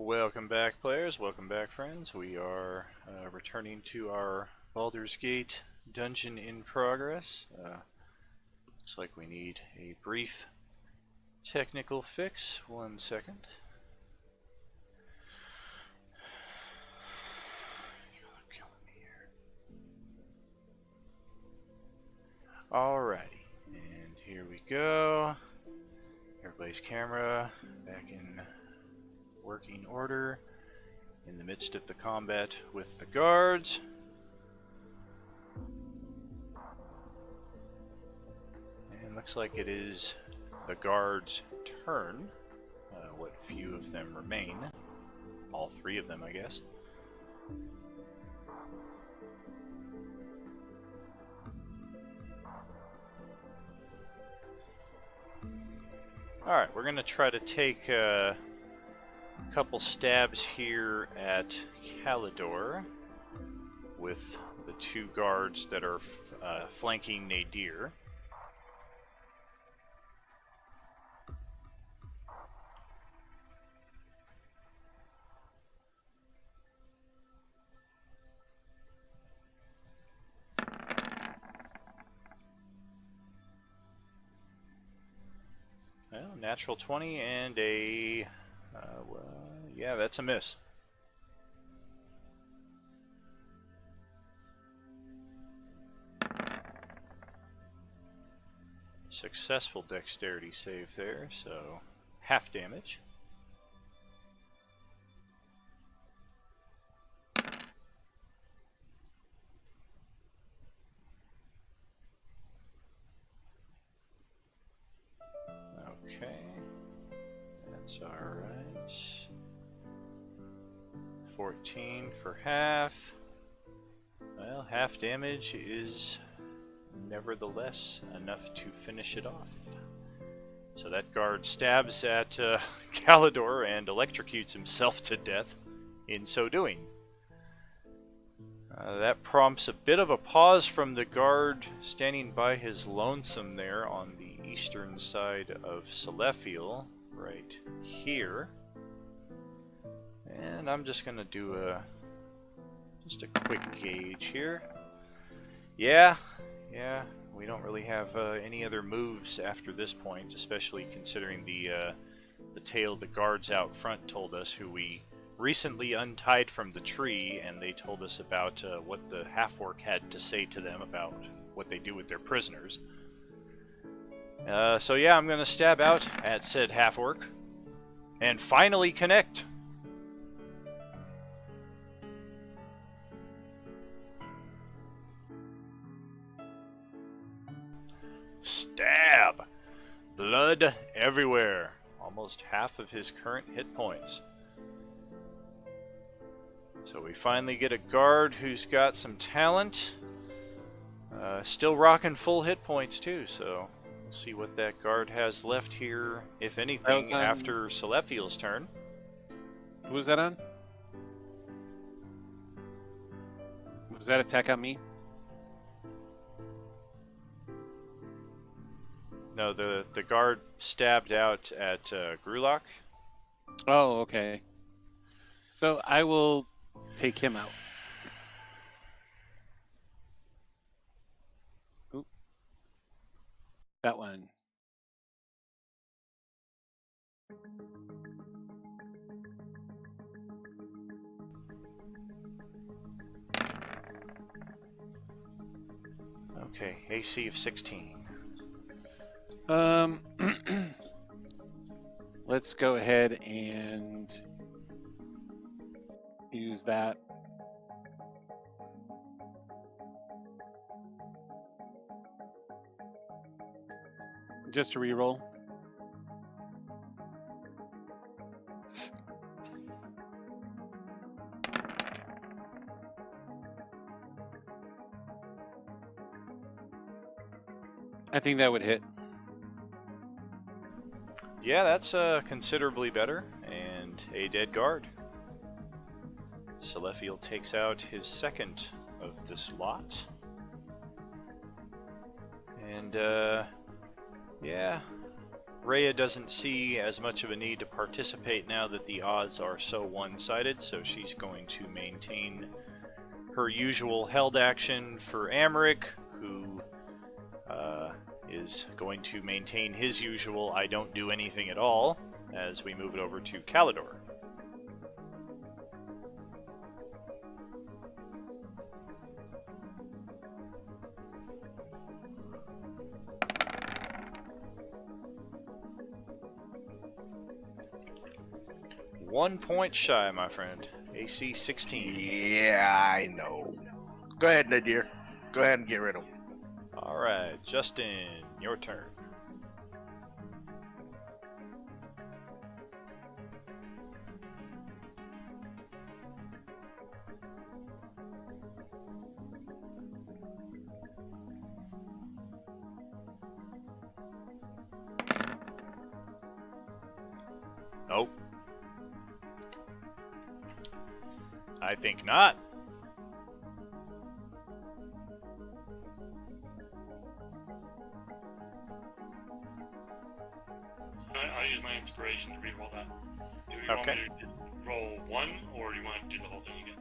Welcome back, players. Welcome back, friends. We are returning to our Baldur's Gate dungeon in progress. Looks like we need a brief technical fix. 1 second. You're killing me here. Alrighty, and here we go. Everybody's camera back in working order in the midst of the combat with the guards. And looks like it is the guards' turn. What few of them remain. All three of them, I guess. Alright, we're going to try to take couple stabs here at Calidor with the two guards that are flanking Nadir. Well, natural 20 and a yeah, that's a miss. Successful dexterity save there, so half damage. Okay, that's alright. 14 for half. Well, half damage is nevertheless enough to finish it off. So that guard stabs at Calidor and electrocutes himself to death in so doing. That prompts a bit of a pause from the guard standing by his lonesome there on the eastern side of Selephiel, right here. And I'm just gonna do just a quick gauge here. Yeah, we don't really have any other moves after this point, especially considering the tale the guards out front told us, who we recently untied from the tree, and they told us about what the half-orc had to say to them about what they do with their prisoners. So yeah, I'm gonna stab out at said half-orc and finally connect. Stab! Blood everywhere. Almost half of his current hit points. So we finally get a guard who's got some talent. Still rocking full hit points too, so we'll see what that guard has left here, if anything, after Selephiel's turn. Who was that on? Was that attack on me? No, the guard stabbed out at Grulok. Oh, okay. So I will take him out. Oop. That one. Okay, AC of 16. Let's go ahead and use that. Just to reroll. I think that would hit. Yeah, that's considerably better, and a dead guard. Selephiel takes out his second of this lot. And, yeah, Rhea doesn't see as much of a need to participate now that the odds are so one-sided, so she's going to maintain her usual held action for Amric, who is going to maintain his usual I don't do anything at all as we move it over to Calidor. One point shy, my friend. AC 16. Yeah, I know. Go ahead, Nadir. Go ahead and get rid of him. Alright, Justin, your turn. Nope. I think not. I'll use my inspiration to re-roll that. Do you want me to roll one, or do you want to do the whole thing again?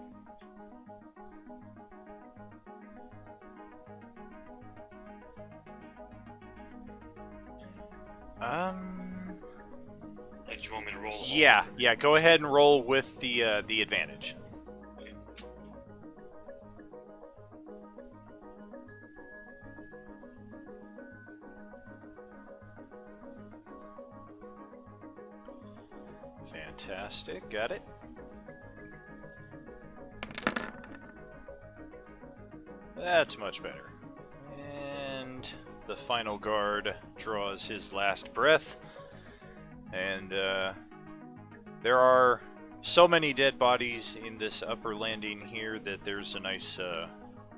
Like, do you want me to roll? Yeah. Go ahead and roll with the advantage. Okay. Fantastic. Got it. That's much better. And the final guard draws his last breath. And there are so many dead bodies in this upper landing here that there's a nice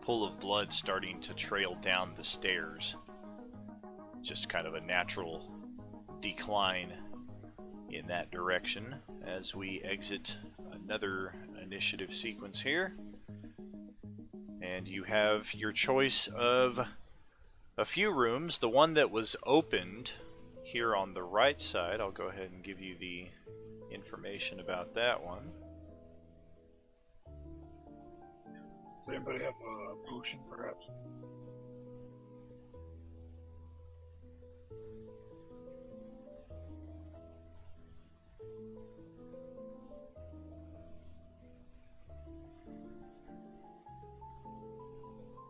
pool of blood starting to trail down the stairs. Just kind of a natural decline in that direction as we exit another initiative sequence here. And you have your choice of a few rooms. The one that was opened here on the right side, I'll go ahead and give you the information about that one. Does anybody have a potion, perhaps?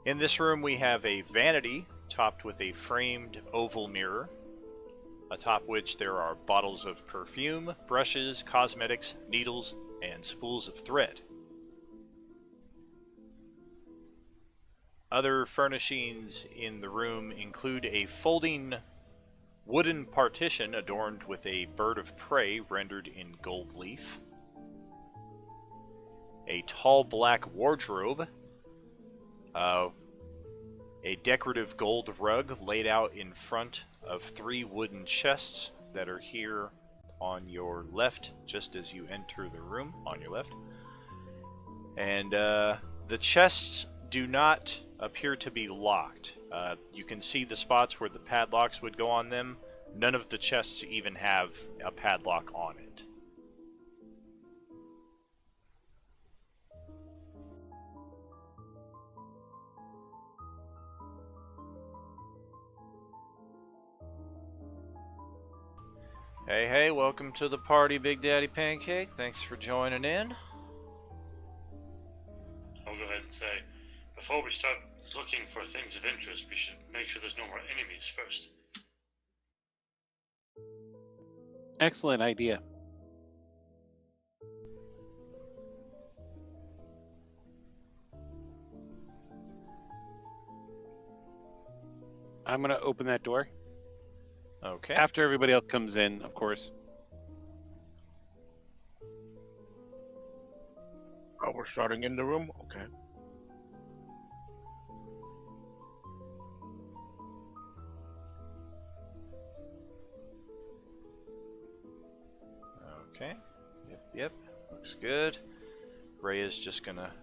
In this room we have a vanity topped with a framed oval mirror, atop which there are bottles of perfume, brushes, cosmetics, needles, and spools of thread. Other furnishings in the room include a folding wooden partition adorned with a bird of prey rendered in gold leaf, a tall black wardrobe, a decorative gold rug laid out in front of 3 wooden chests that are here on your left, just as you enter the room, on your left. And the chests do not appear to be locked. You can see the spots where the padlocks would go on them. None of the chests even have a padlock on it. Hey, welcome to the party, Big Daddy Pancake. Thanks for joining in. I'll go ahead and say, before we start looking for things of interest, we should make sure there's no more enemies first. Excellent idea. I'm going to open that door. Okay. After everybody else comes in, of course. Oh, we're starting in the room? Okay. Okay. Yep. Looks good. Ray is just gonna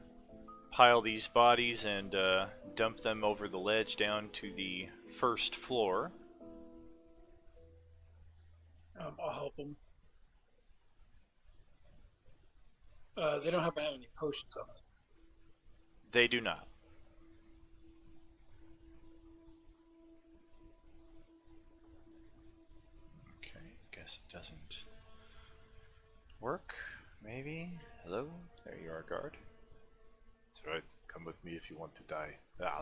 pile these bodies and dump them over the ledge down to the first floor. help them. They don't happen to have any potions on them. They do not. Okay, guess it doesn't work. Maybe. Hello? There you are, guard. That's right. Come with me if you want to die. Ah.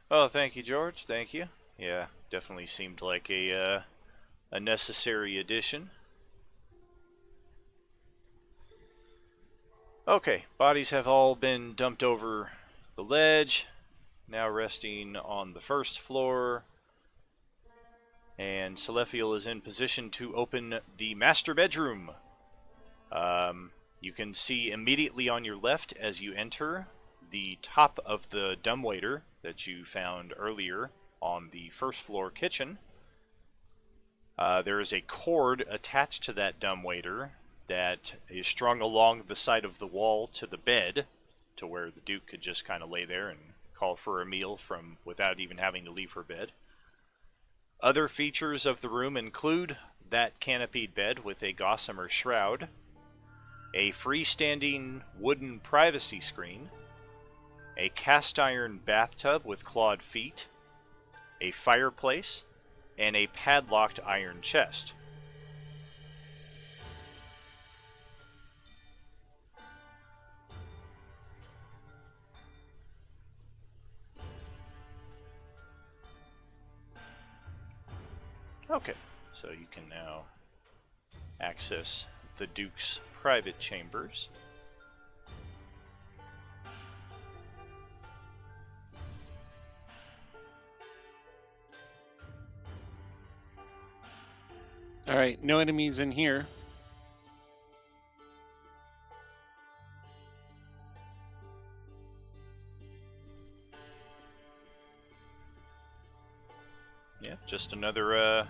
Oh, thank you, George. Thank you. Yeah, definitely seemed like a necessary addition. Okay, bodies have all been dumped over the ledge, now resting on the first floor, and Celephiel is in position to open the master bedroom. You can see immediately on your left as you enter the top of the dumbwaiter that you found earlier on the first floor kitchen. There is a cord attached to that dumbwaiter that is strung along the side of the wall to the bed, to where the Duke could just kind of lay there and call for a meal from without even having to leave her bed. Other features of the room include that canopied bed with a gossamer shroud, a freestanding wooden privacy screen, a cast iron bathtub with clawed feet, a fireplace, and a padlocked iron chest. Okay, so you can now access the Duke's private chambers. All right, no enemies in here. Yeah, just another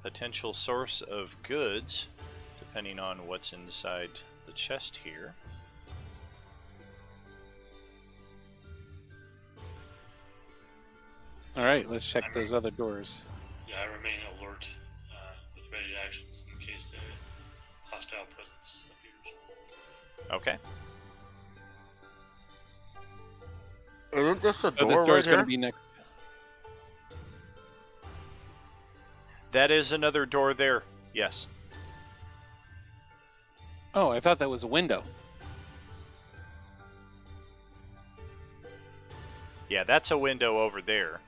potential source of goods, depending on what's inside the chest here. All right, let's check those other doors. Yeah, I remain alert with ready actions in case a hostile presence appears. Okay. Isn't this the So door the right door's going here? to be next. That is another door there, yes. Oh, I thought that was a window. Yeah, that's a window over there.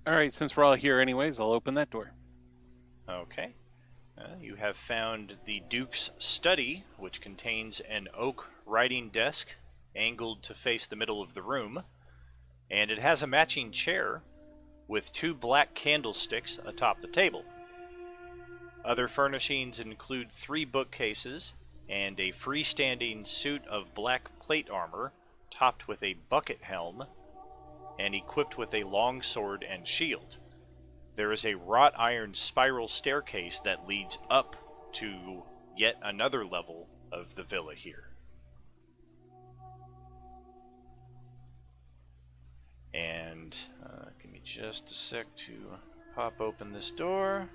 All right, since we're all here anyways, I'll open that door. Okay. You have found the Duke's study, which contains an oak writing desk angled to face the middle of the room, and it has a matching chair with 2 black candlesticks atop the table. Other furnishings include 3 bookcases and a freestanding suit of black plate armor topped with a bucket helm and equipped with a long sword and shield. There is a wrought iron spiral staircase that leads up to yet another level of the villa here. And give me just a sec to pop open this door.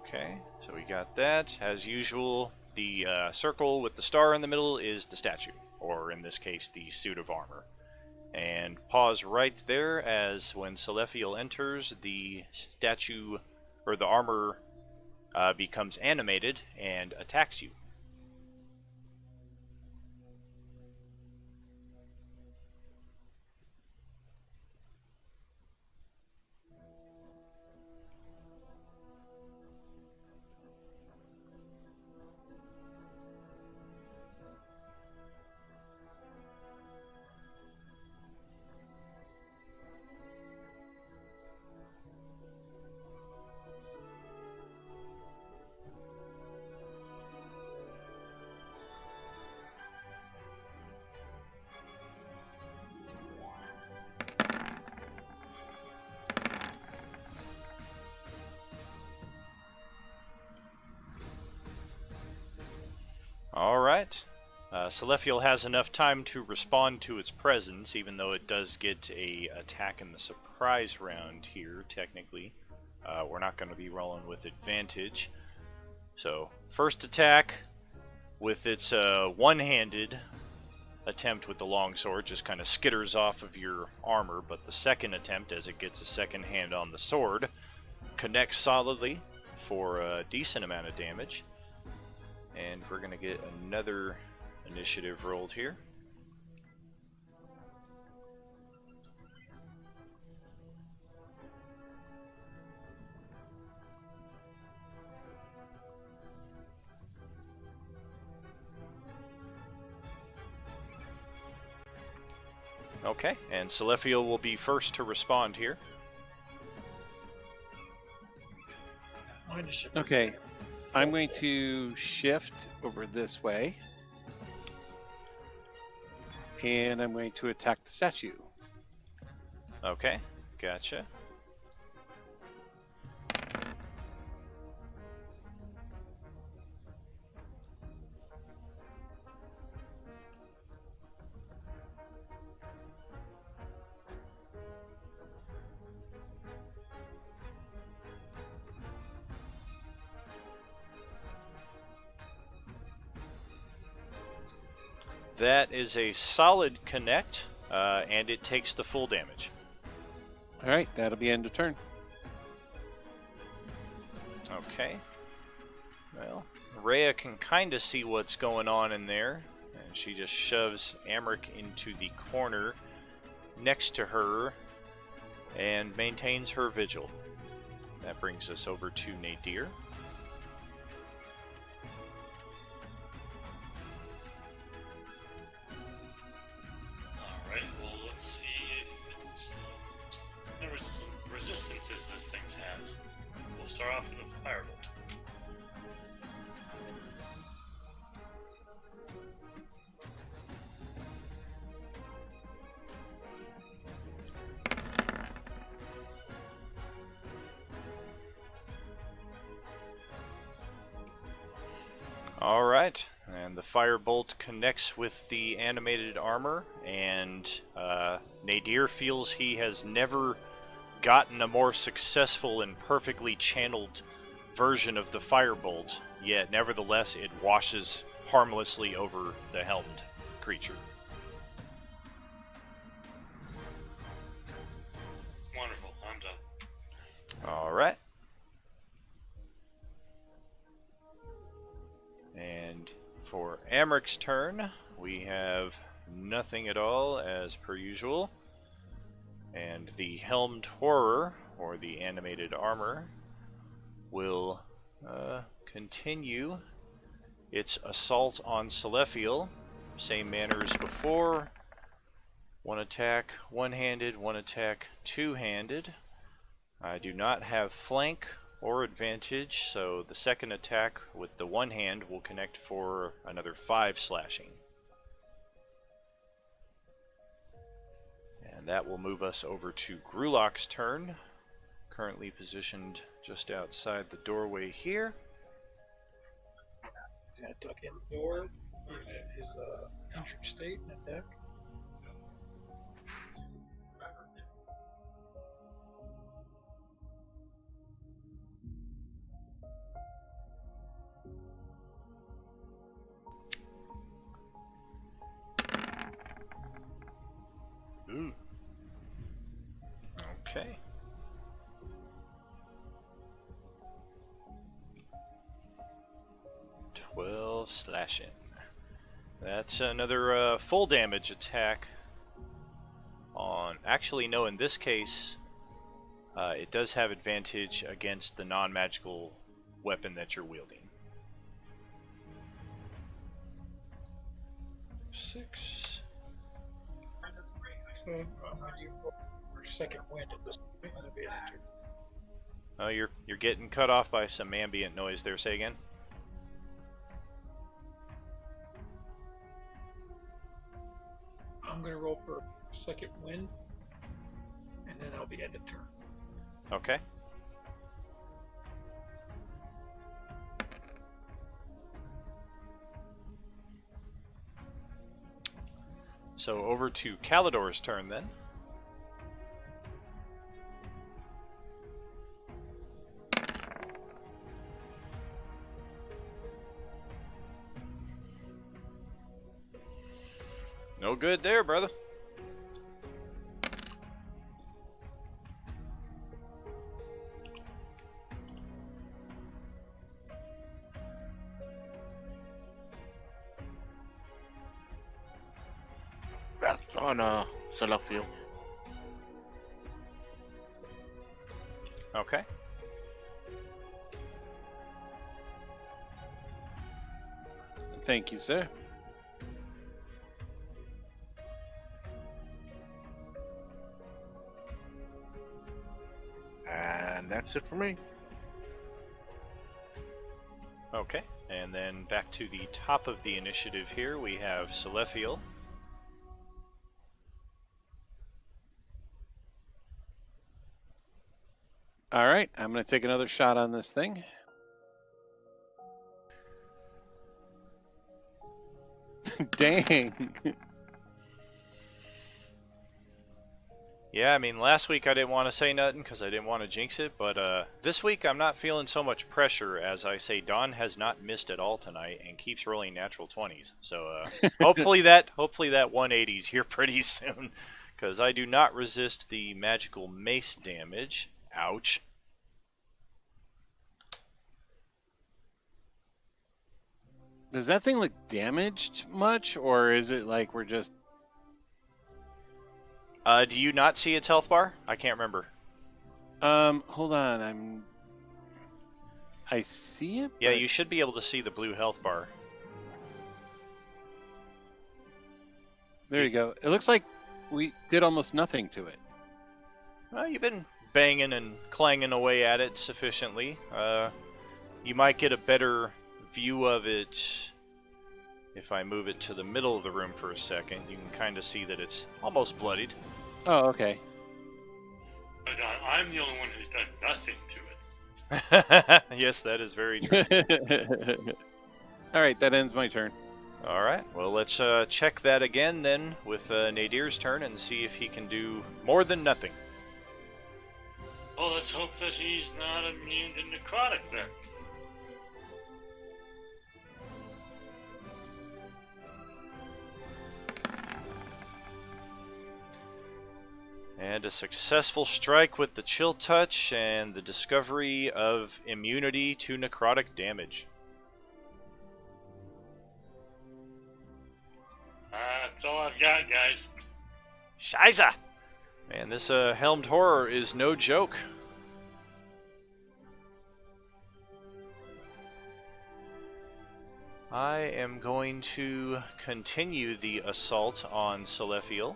Okay, so we got that. As usual, the circle with the star in the middle is the statue, or in this case, the suit of armor. And pause right there as when Celephiel enters, the statue, or the armor, becomes animated and attacks you. right. Celestial has enough time to respond to its presence, even though it does get a attack in the surprise round here, technically. We're not going to be rolling with advantage. So, first attack with its one-handed attempt with the longsword just kind of skitters off of your armor, but the second attempt, as it gets a second hand on the sword, connects solidly for a decent amount of damage. And we're going to get another initiative rolled here. Okay, and Celestial will be first to respond here. Mine is shift. Okay, I'm going to shift over this way. And I'm going to attack the statue. Okay, gotcha. That is a solid connect, and it takes the full damage. All right, that'll be end of turn. Okay. Well, Rhea can kind of see what's going on in there, and she just shoves Amric into the corner next to her and maintains her vigil. That brings us over to Nadir. Alright, well, let's see if it's. What resistances this thing has. We'll start off with a firebolt. All right, and the firebolt connects with the animated armor, and Nadir feels he has never gotten a more successful and perfectly channeled version of the firebolt, yet nevertheless it washes harmlessly over the helmed creature. Wonderful, I'm done. All right. And for Amric's turn, we have nothing at all as per usual. And the Helmed Horror, or the animated armor, will continue its assault on Celestial. Same manner as before. One attack one-handed, one attack two-handed. I do not have flank or advantage, so the second attack with the one hand will connect for another 5 slashing. And that will move us over to Grulok's turn, currently positioned just outside the doorway here. He's gonna duck in the door, his injured state and attack. Ooh. Okay. $12 slashing. That's another full damage attack on... Actually, no, in this case, it does have advantage against the non-magical weapon that you're wielding. 6. So I'm gonna do for second wind at this point. That'll be an enter. Oh, you're getting cut off by some ambient noise there. Say again. I'm gonna roll for second wind, and then I'll be end of turn. Okay. So over to Calidor's turn then. No good there, brother. That's on Sellafield. Okay. Thank you, sir. And that's it for me. Okay. And then back to the top of the initiative here, we have Sellafiel. All right, I'm going to take another shot on this thing. Dang. Yeah, I mean, last week I didn't want to say nothing because I didn't want to jinx it, but this week I'm not feeling so much pressure as I say Dawn has not missed at all tonight and keeps rolling natural 20s. So hopefully that 180's here pretty soon because I do not resist the magical mace damage. Ouch. Does that thing look damaged much, or is it like we're just... Do you not see its health bar? I can't remember. Hold on, I see it? Yeah, but- you should be able to see the blue health bar. There you go. It looks like we did almost nothing to it. Well, you've been banging and clanging away at it sufficiently. You might get a better view of it if I move it to the middle of the room for a second. You can kind of see that it's almost bloodied. Oh, okay. But I'm the only one who's done nothing to it. Yes, that is very true. All right, that ends my turn. All right, well, let's check that again then with Nadir's turn and see if he can do more than nothing. Well, let's hope that he's not immune to necrotic then. And a successful strike with the chill touch and the discovery of immunity to necrotic damage. That's all I've got, guys. Scheiße! Man, this helmed horror is no joke. I am going to continue the assault on Sellafiel.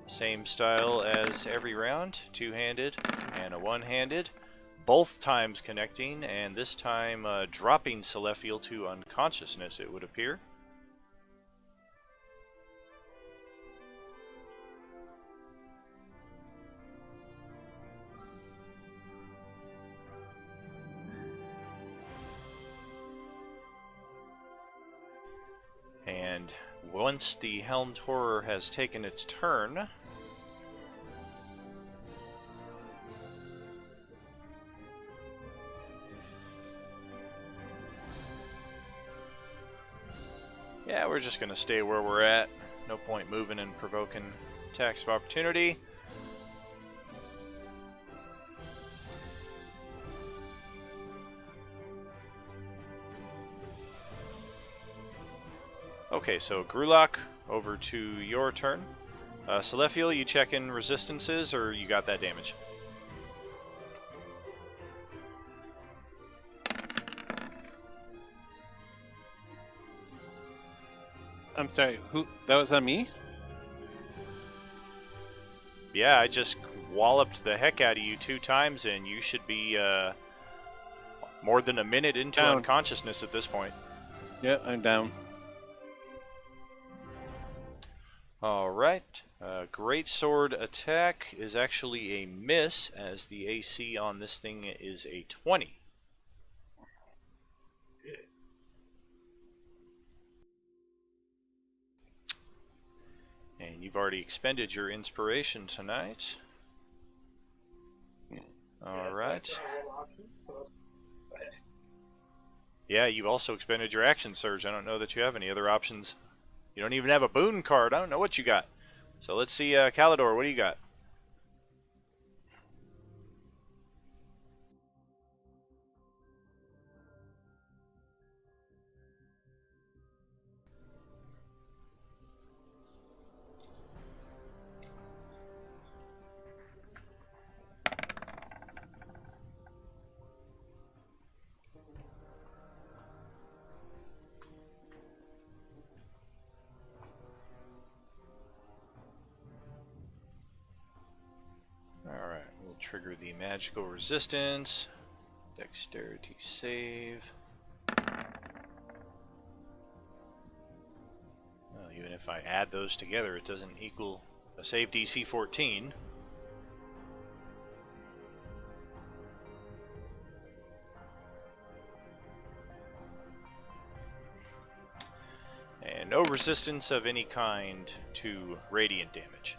Same style as every round, two-handed and a one-handed. Both times connecting, and this time dropping Sellafiel to unconsciousness, it would appear. And once the helmed horror has taken its turn, yeah, we're just going to stay where we're at. No point moving and provoking attacks of opportunity. Okay, so Grulak, over to your turn. Sellafiel, you check in resistances, or you got that damage? I'm sorry, who? That was on me? Yeah, I just walloped the heck out of you 2 times, and you should be more than a minute into Down. unconsciousness at this point. Yeah, I'm down. Alright, Great Sword attack is actually a miss, as the AC on this thing is a 20. you've already expended your inspiration tonight. All right. Yeah, you've also expended your action surge. I don't know that you have any other options. You don't even have a boon card. I don't know what you got. So let's see, Calidor, what do you got? Alright, we'll trigger the magical resistance. Dexterity save. Well, even if I add those together, it doesn't equal a save DC 14. And no resistance of any kind to radiant damage.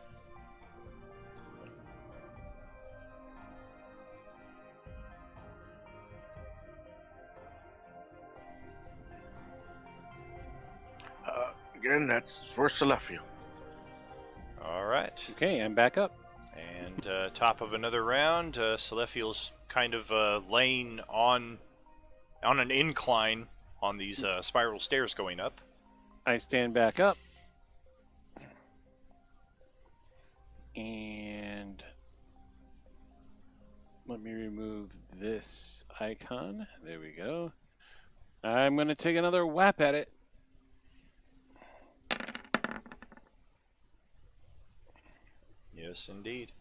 Again, that's for Celefio. Alright. Okay, I'm back up. And top of another round, Celefiel's kind of laying on an incline on these spiral stairs going up. I stand back up. And let me remove this icon. There we go. I'm going to take another whap at it. Yes, indeed.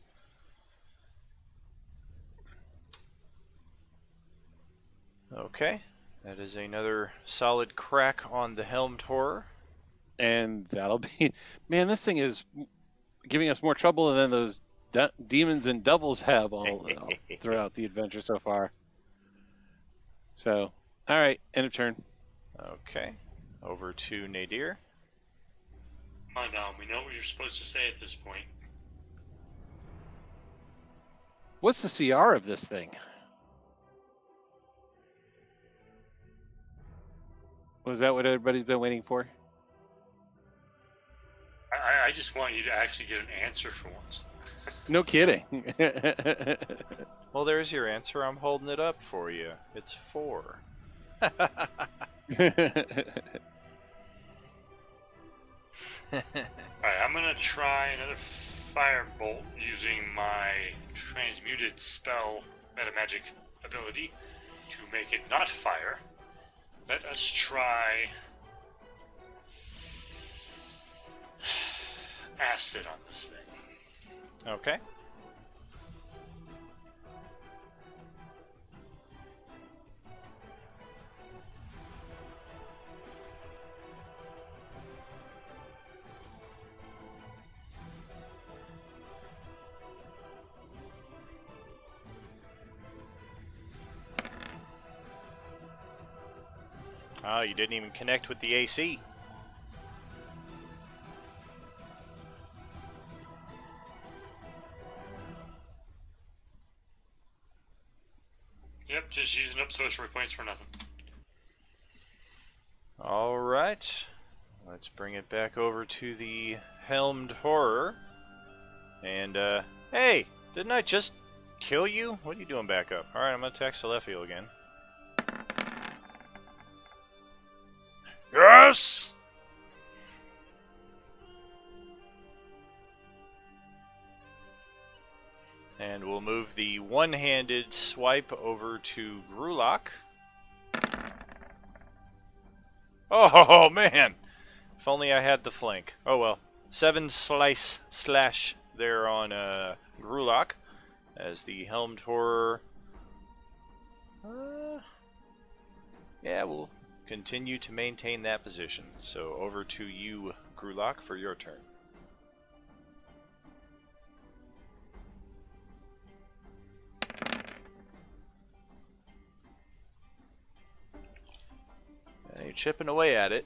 Okay, that is another solid crack on the helmed horror. And that'll be... Man, this thing is giving us more trouble than those demons and doubles have all throughout the adventure so far. So, all right, end of turn. Okay, over to Nadir. Come on now, we know what you're supposed to say at this point. What's the CR of this thing? Was that what everybody's been waiting for? I just want you to actually get an answer for once. No kidding. Well, there's your answer. I'm holding it up for you. It's 4. Alright, I'm gonna try another firebolt using my transmuted spell metamagic ability to make it not fire. Let us try acid on this thing. Okay. Oh, you didn't even connect with the AC. Yep, just using up social points for nothing. All right. Let's bring it back over to the helmed horror. And, hey, didn't I just kill you? What are you doing back up? All right, I'm going to attack Celefiel again. Yes! And we'll move the one-handed swipe over to Grulak. Oh, man! If only I had the flank. Oh, well. 7 slash there on Grulak as the helmed horror. Yeah, we'll continue to maintain that position. So over to you, Grulak, for your turn. You're chipping away at it.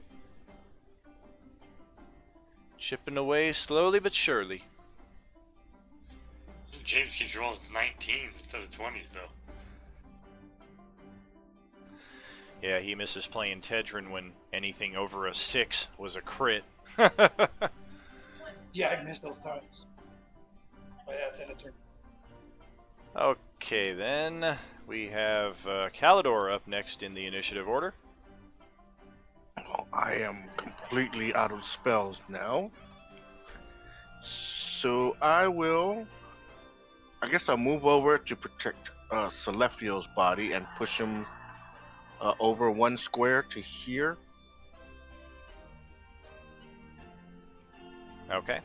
Chipping away slowly but surely. James keeps rolling with 19s instead of 20s, though. Yeah, he misses playing Tedrin when anything over a 6 was a crit. Yeah, I missed those times. But yeah, it's in a turn. Okay, then we have Calidor up next in the initiative order. Well, I am completely out of spells now. So I guess I'll move over to protect Celefio's body and push him over 1 square to here. Okay.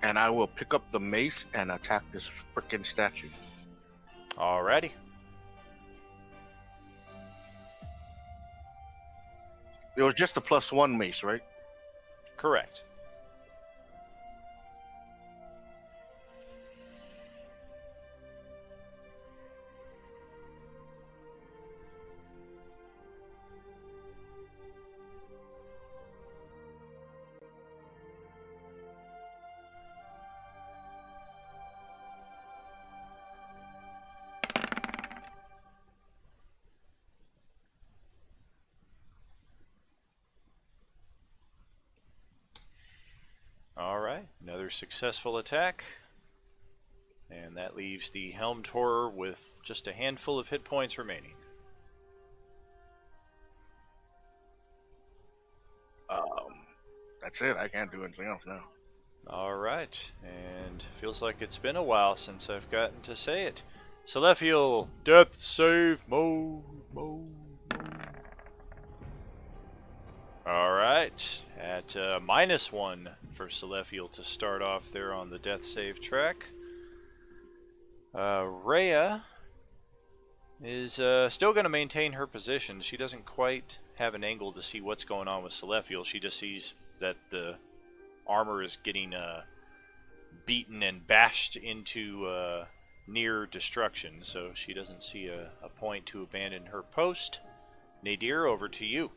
And I will pick up the mace and attack this frickin' statue. Alrighty. It was just a +1 mace, right? Correct. Alright, another successful attack. And that leaves the Helmed Horror with just a handful of hit points remaining. That's it. I can't do anything else now. Alright, and feels like it's been a while since I've gotten to say it. Celestial, death save mode. Alright, at -1 for Celestial to start off there on the death save track. Rhea is still going to maintain her position. She doesn't quite have an angle to see what's going on with Celestial. She just sees that the armor is getting beaten and bashed into near destruction, so she doesn't see a point to abandon her post. Nadir, over to you.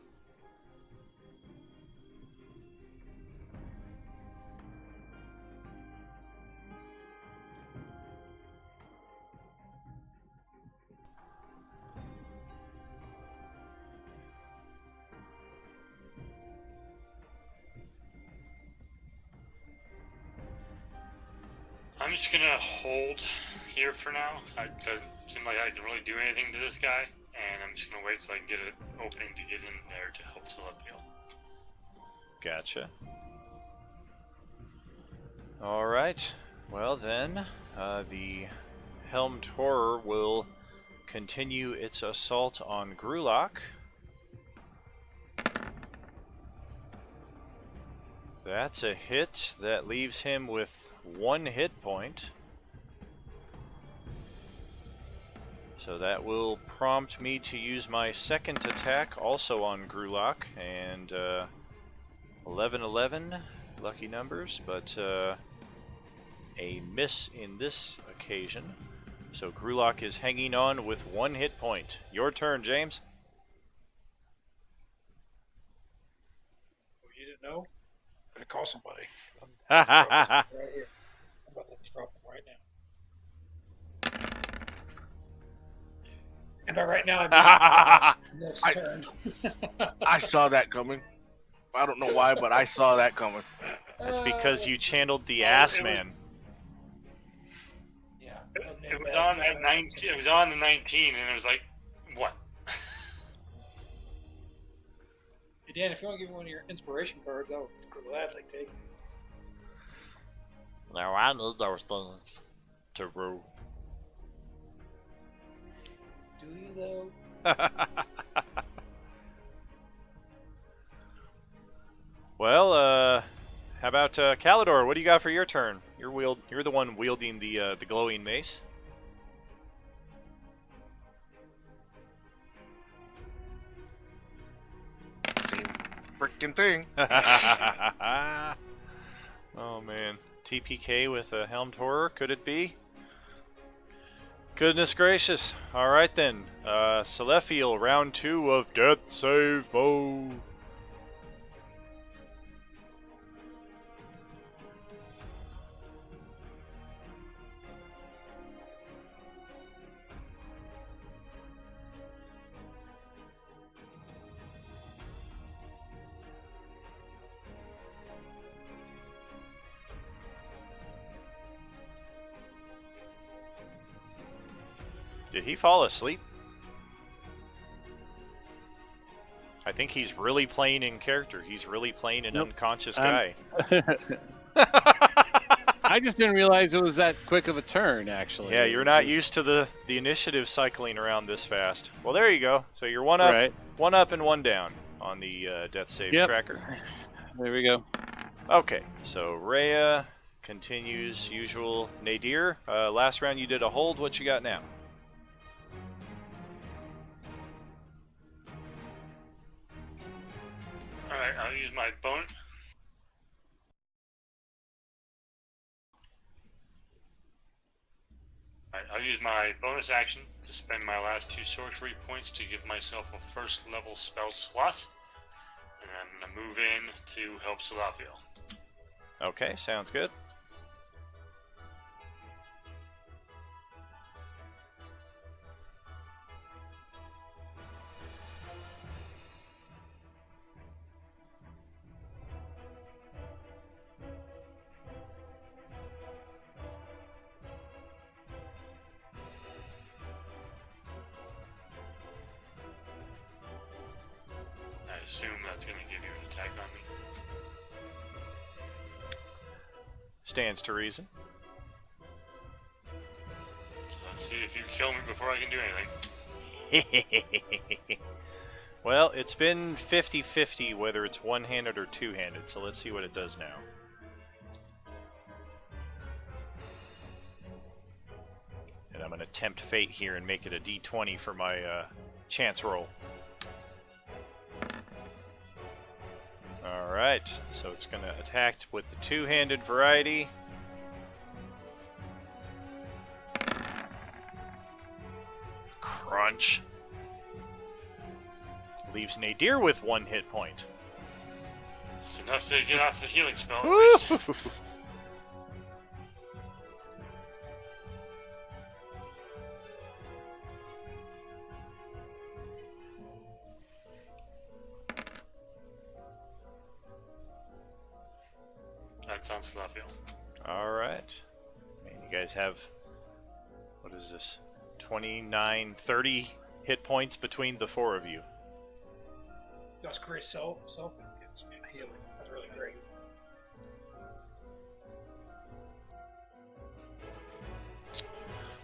I'm just gonna hold here for now. It doesn't seem like I can really do anything to this guy, and I'm just gonna wait till I can get an opening to get in there to help Celestial. Gotcha. Alright, well then, the Helmed Horror will continue its assault on Grulok. That's a hit. That leaves him with 1 hit point. So that will prompt me to use my second attack also on Grulok, and 11-11, lucky numbers, but a miss in this occasion. So Grulok is hanging on with 1 hit point. Your turn, James. Oh, you didn't know? I'm gonna call somebody. Ha Drop this right here. I'm about to drop him right now. And by right now, I mean next turn. I saw that coming. I don't know why, but I saw that coming. That's because you channeled the ass man. Yeah. It was on that 19. It was on the 19, and it was like, what? Hey, Dan, if you want to give me one of your inspiration cards, I would gladly take it. Now I need those things to rule. Do you though? Well, how about Calidor? What do you got for your turn? You're the one wielding the glowing mace. Same freaking thing. Oh man, TPK with a Helmed Horror, could it be? Goodness gracious. Alright then, Celestial, round 2 of Death Save Mode. Did he fall asleep? I think he's really playing in character. He's really playing an Nope. unconscious guy. I just didn't realize it was that quick of a turn, actually. Yeah, It you're was not just- used to the initiative cycling around this fast. Well, there you go. So you're one up, Right. one up and one down on the death save Yep. tracker. There we go. Okay, so Rhea continues usual. Nadir, last round you did a hold. What you got now? Alright, I'll use my bonus. Alright, I'll use my bonus action to spend my last 2 sorcery points to give myself a first level spell slot. And I'm gonna move in to help Salafiel. Okay, sounds good. I assume that's gonna give you an attack on me. Stands to reason. So let's see if you kill me before I can do anything. Well, it's been 50-50 whether it's one-handed or two-handed, so let's see what it does now. And I'm going to tempt fate here and make it a d20 for my chance roll. Alright, so it's going to attack with the two-handed variety. Crunch. Leaves Nadir with 1 hit point. It's enough to get off the healing spell at least. That's on Salafiel. Alright. Man, you guys have, what is this, 29, 30 hit points between the 4 of you. That's great self healing. That's really great.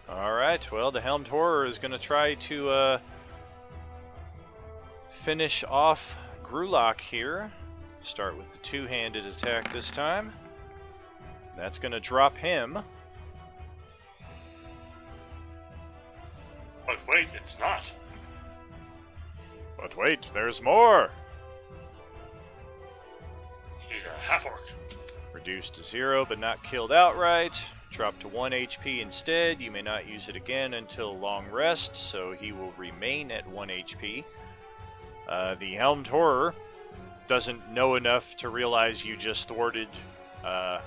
Alright, well, the Helmed Horror is going to try to finish off Grulok here. Start with the two-handed attack this time. That's going to drop him. But wait, it's not. But wait, there's more! He's a half-orc. Reduced to 0, but not killed outright. Drop to 1 HP instead. You may not use it again until long rest, so he will remain at 1 HP. The Helmed Horror doesn't know enough to realize you just thwarted a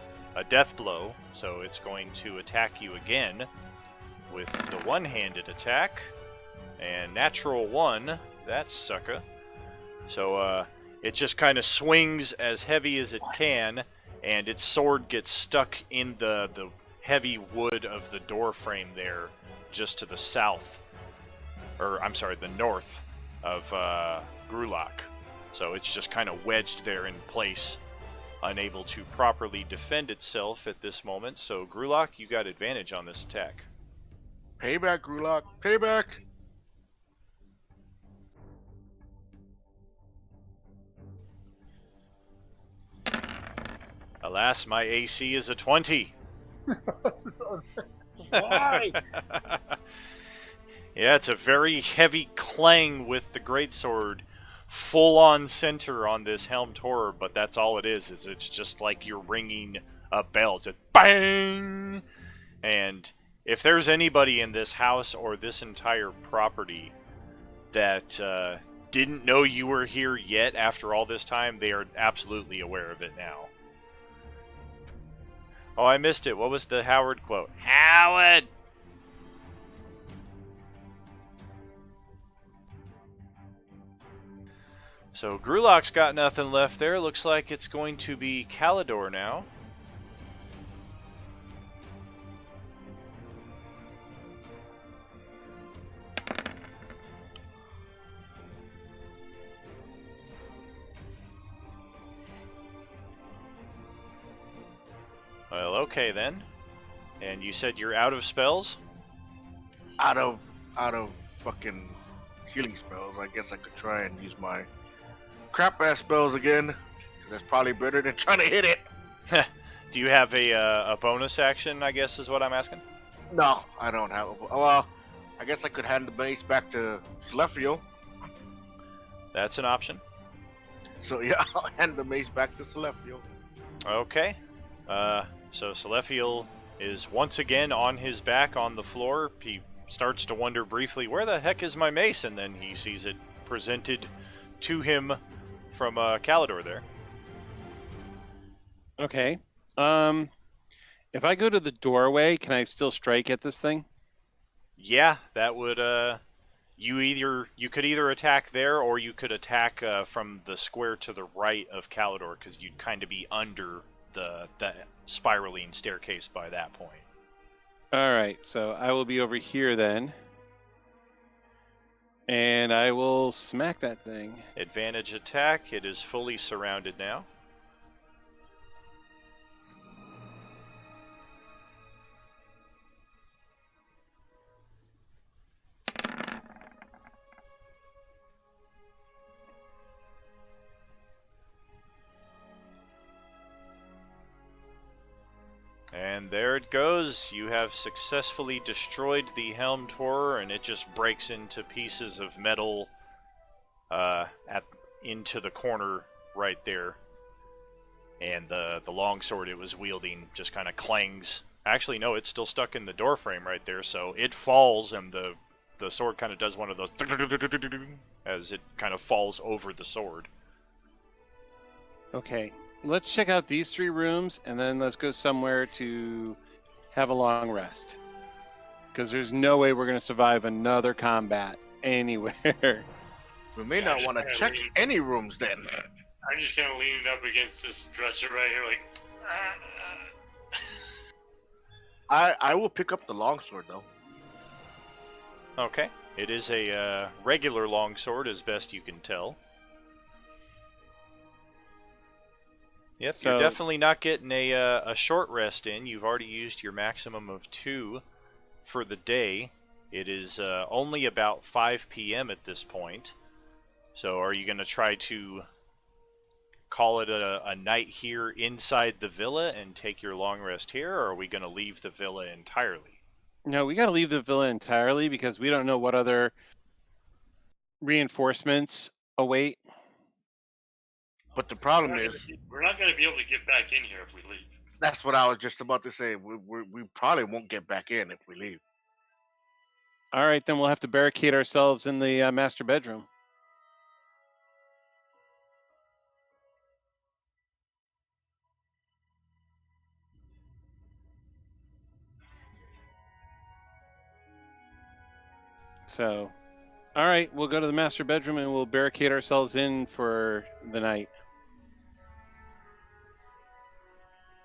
death blow, so it's going to attack you again with the one-handed attack. And natural 1, that's sucker. So it just kind of swings as heavy as it can, and its sword gets stuck in the heavy wood of the door frame there, just to the south, or I'm sorry, the north of Grulok. So it's just kind of wedged there in place, unable to properly defend itself at this moment. So Grulok, you got advantage on this attack. Payback, Grulok. Payback. Alas, my AC is a 20. Why? Yeah, it's a very heavy clang with the greatsword full on center on this Helmed Horror, but that's all it is it's just like you're ringing a bell. Just bang! And if there's anybody in this house or this entire property that didn't know you were here yet after all this time, they are absolutely aware of it now. Oh, I missed it. What was the Howard quote? Howard! So Grulok's got nothing left there. Looks like it's going to be Kalidor now. Well, okay then. And you said you're out of spells? Out of fucking healing spells. I guess I could try and use my crap ass spells again. 'Cause that's probably better than trying to hit it. Do you have a bonus action, I guess is what I'm asking? No, I don't have. Well, I guess I could hand the base back to Celestial. That's an option. So yeah, I'll hand the mace back to Celestial. Okay. So Celestial is once again on his back on the floor. He starts to wonder briefly, where the heck is my mace? And then he sees it presented to him from Calidor there. Okay. If I go to the doorway, can I still strike at this thing? Yeah, that would you could either attack there or you could attack from the square to the right of Calidor, because you'd kind of be under the spiraling staircase by that point. All right, so I will be over here then. And I will smack that thing. Advantage attack. It is fully surrounded now. And there it goes. You have successfully destroyed the Helm Torer, and it just breaks into pieces of metal into the corner right there. And the longsword it was wielding just kind of clangs. Actually, no, it's still stuck in the doorframe right there, so it falls, and the sword kind of does one of those as it kind of falls over the sword. Okay, let's check out these 3 rooms, and then let's go somewhere to have a long rest. Because there's no way we're going to survive another combat anywhere. We may not want to check any rooms then. I'm just kind of leaning up against this dresser right here, like. I will pick up the longsword though. Okay. It is a regular longsword, as best you can tell. Yep, So- you're definitely not getting a short rest in. You've already used your maximum of 2 for the day. It is only about 5 p.m. at this point. So are you going to try to call it a night here inside the villa and take your long rest here, or are we going to leave the villa entirely? No, we got to leave the villa entirely because we don't know what other reinforcements await. But the problem is, We're not going to be able to get back in here if we leave. that's what I was just about to say. We probably won't get back in if we leave. All right, then we'll have to barricade ourselves in the master bedroom. So, all right, we'll go to the master bedroom and we'll barricade ourselves in for the night.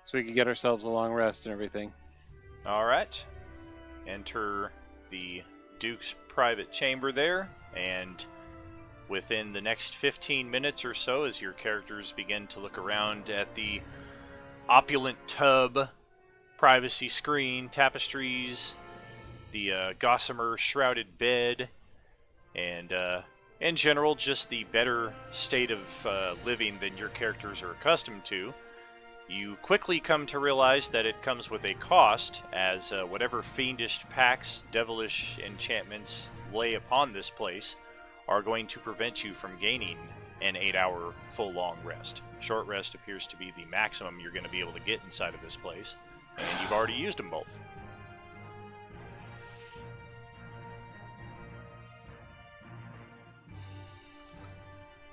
So we can get ourselves a long rest and everything. All right. Enter the Duke's private chamber there, and within the next 15 minutes or so, as your characters begin to look around at the opulent tub, privacy screen, tapestries, the gossamer shrouded bed, and in general just the better state of living than your characters are accustomed to, you quickly come to realize that it comes with a cost, as whatever fiendish pacts, devilish enchantments lay upon this place are going to prevent you from gaining an 8-hour full long rest. Short rest appears to be the maximum you're going to be able to get inside of this place, and you've already used them both.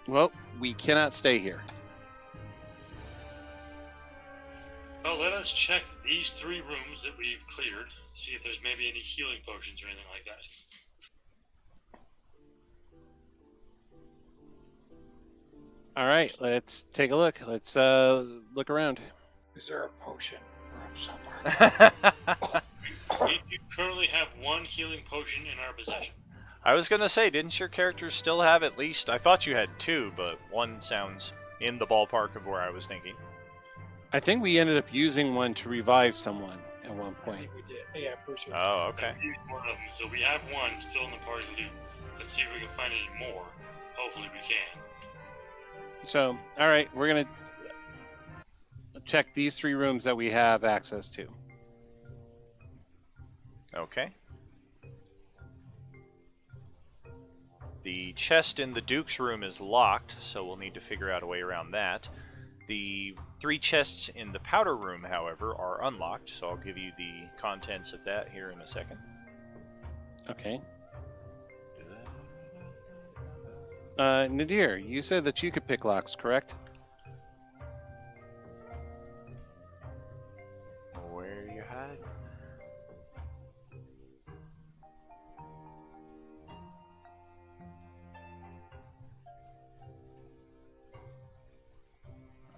Well, we cannot stay here. Well, let us check these 3 rooms that we've cleared, see if there's maybe any healing potions or anything like that. All right, let's take a look. Let's look around. Is there a potion room somewhere? We currently have 1 healing potion in our possession. I was going to say, didn't your characters still have at least... I thought you had 2, but 1 sounds in the ballpark of where I was thinking. I think we ended up using one to revive someone at one I point. think we did. Yeah, pretty sure. Oh, okay. We used one of them, so we have one still in the party loot. Let's see if we can find any more. Hopefully we can. So, all right, we're gonna check these 3 rooms that we have access to. Okay. The chest in the Duke's room is locked, so we'll need to figure out a way around that. The 3 chests in the powder room, however, are unlocked, so I'll give you the contents of that here in a second. Okay. Nadir, you said that you could pick locks, correct? Where are you hiding?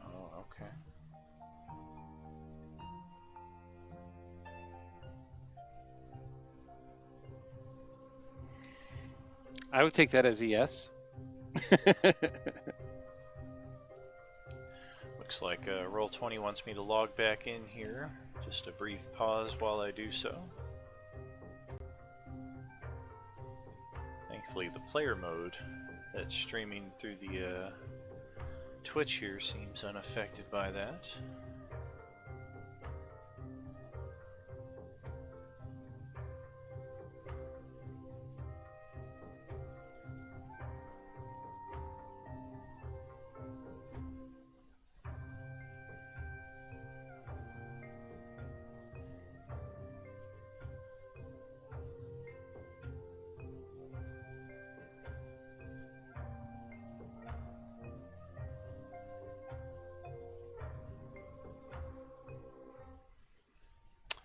Oh, okay. I would take that as a yes. Looks like Roll20 wants me to log back in here. Just a brief pause while I do so. Thankfully, the player mode that's streaming through the Twitch here seems unaffected by that.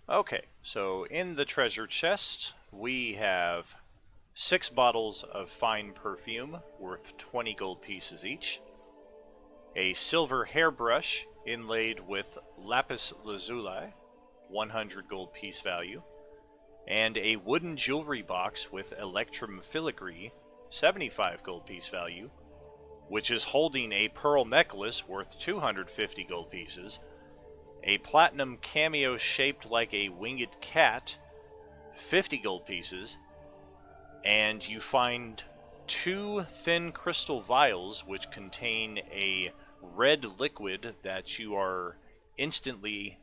Okay, so in the treasure chest, we have 6 bottles of fine perfume worth 20 gold pieces each, a silver hairbrush inlaid with lapis lazuli, 100 gold piece value, and a wooden jewelry box with electrum filigree, 75 gold piece value, which is holding a pearl necklace worth 250 gold pieces, a platinum cameo shaped like a winged cat, 50 gold pieces, and you find 2 thin crystal vials which contain a red liquid that you are instantly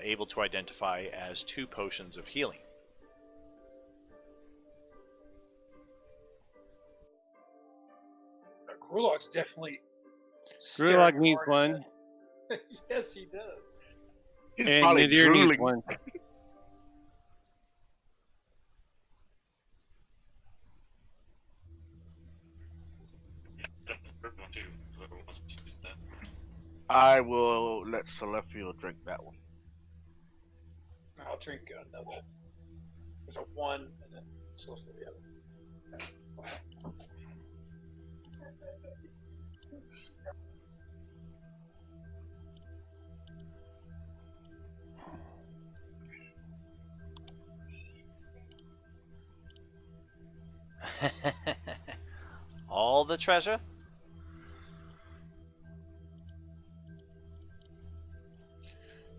able to identify as 2 potions of healing. Grulog's definitely. Grulog staring needs hard one, at that. Yes, he does. He's and probably Nadir needs drooling. one. One too. Whoever wants to use that. I will let Celestial drink that one. I'll drink another. There's a 1 and then close to the other. All the treasure?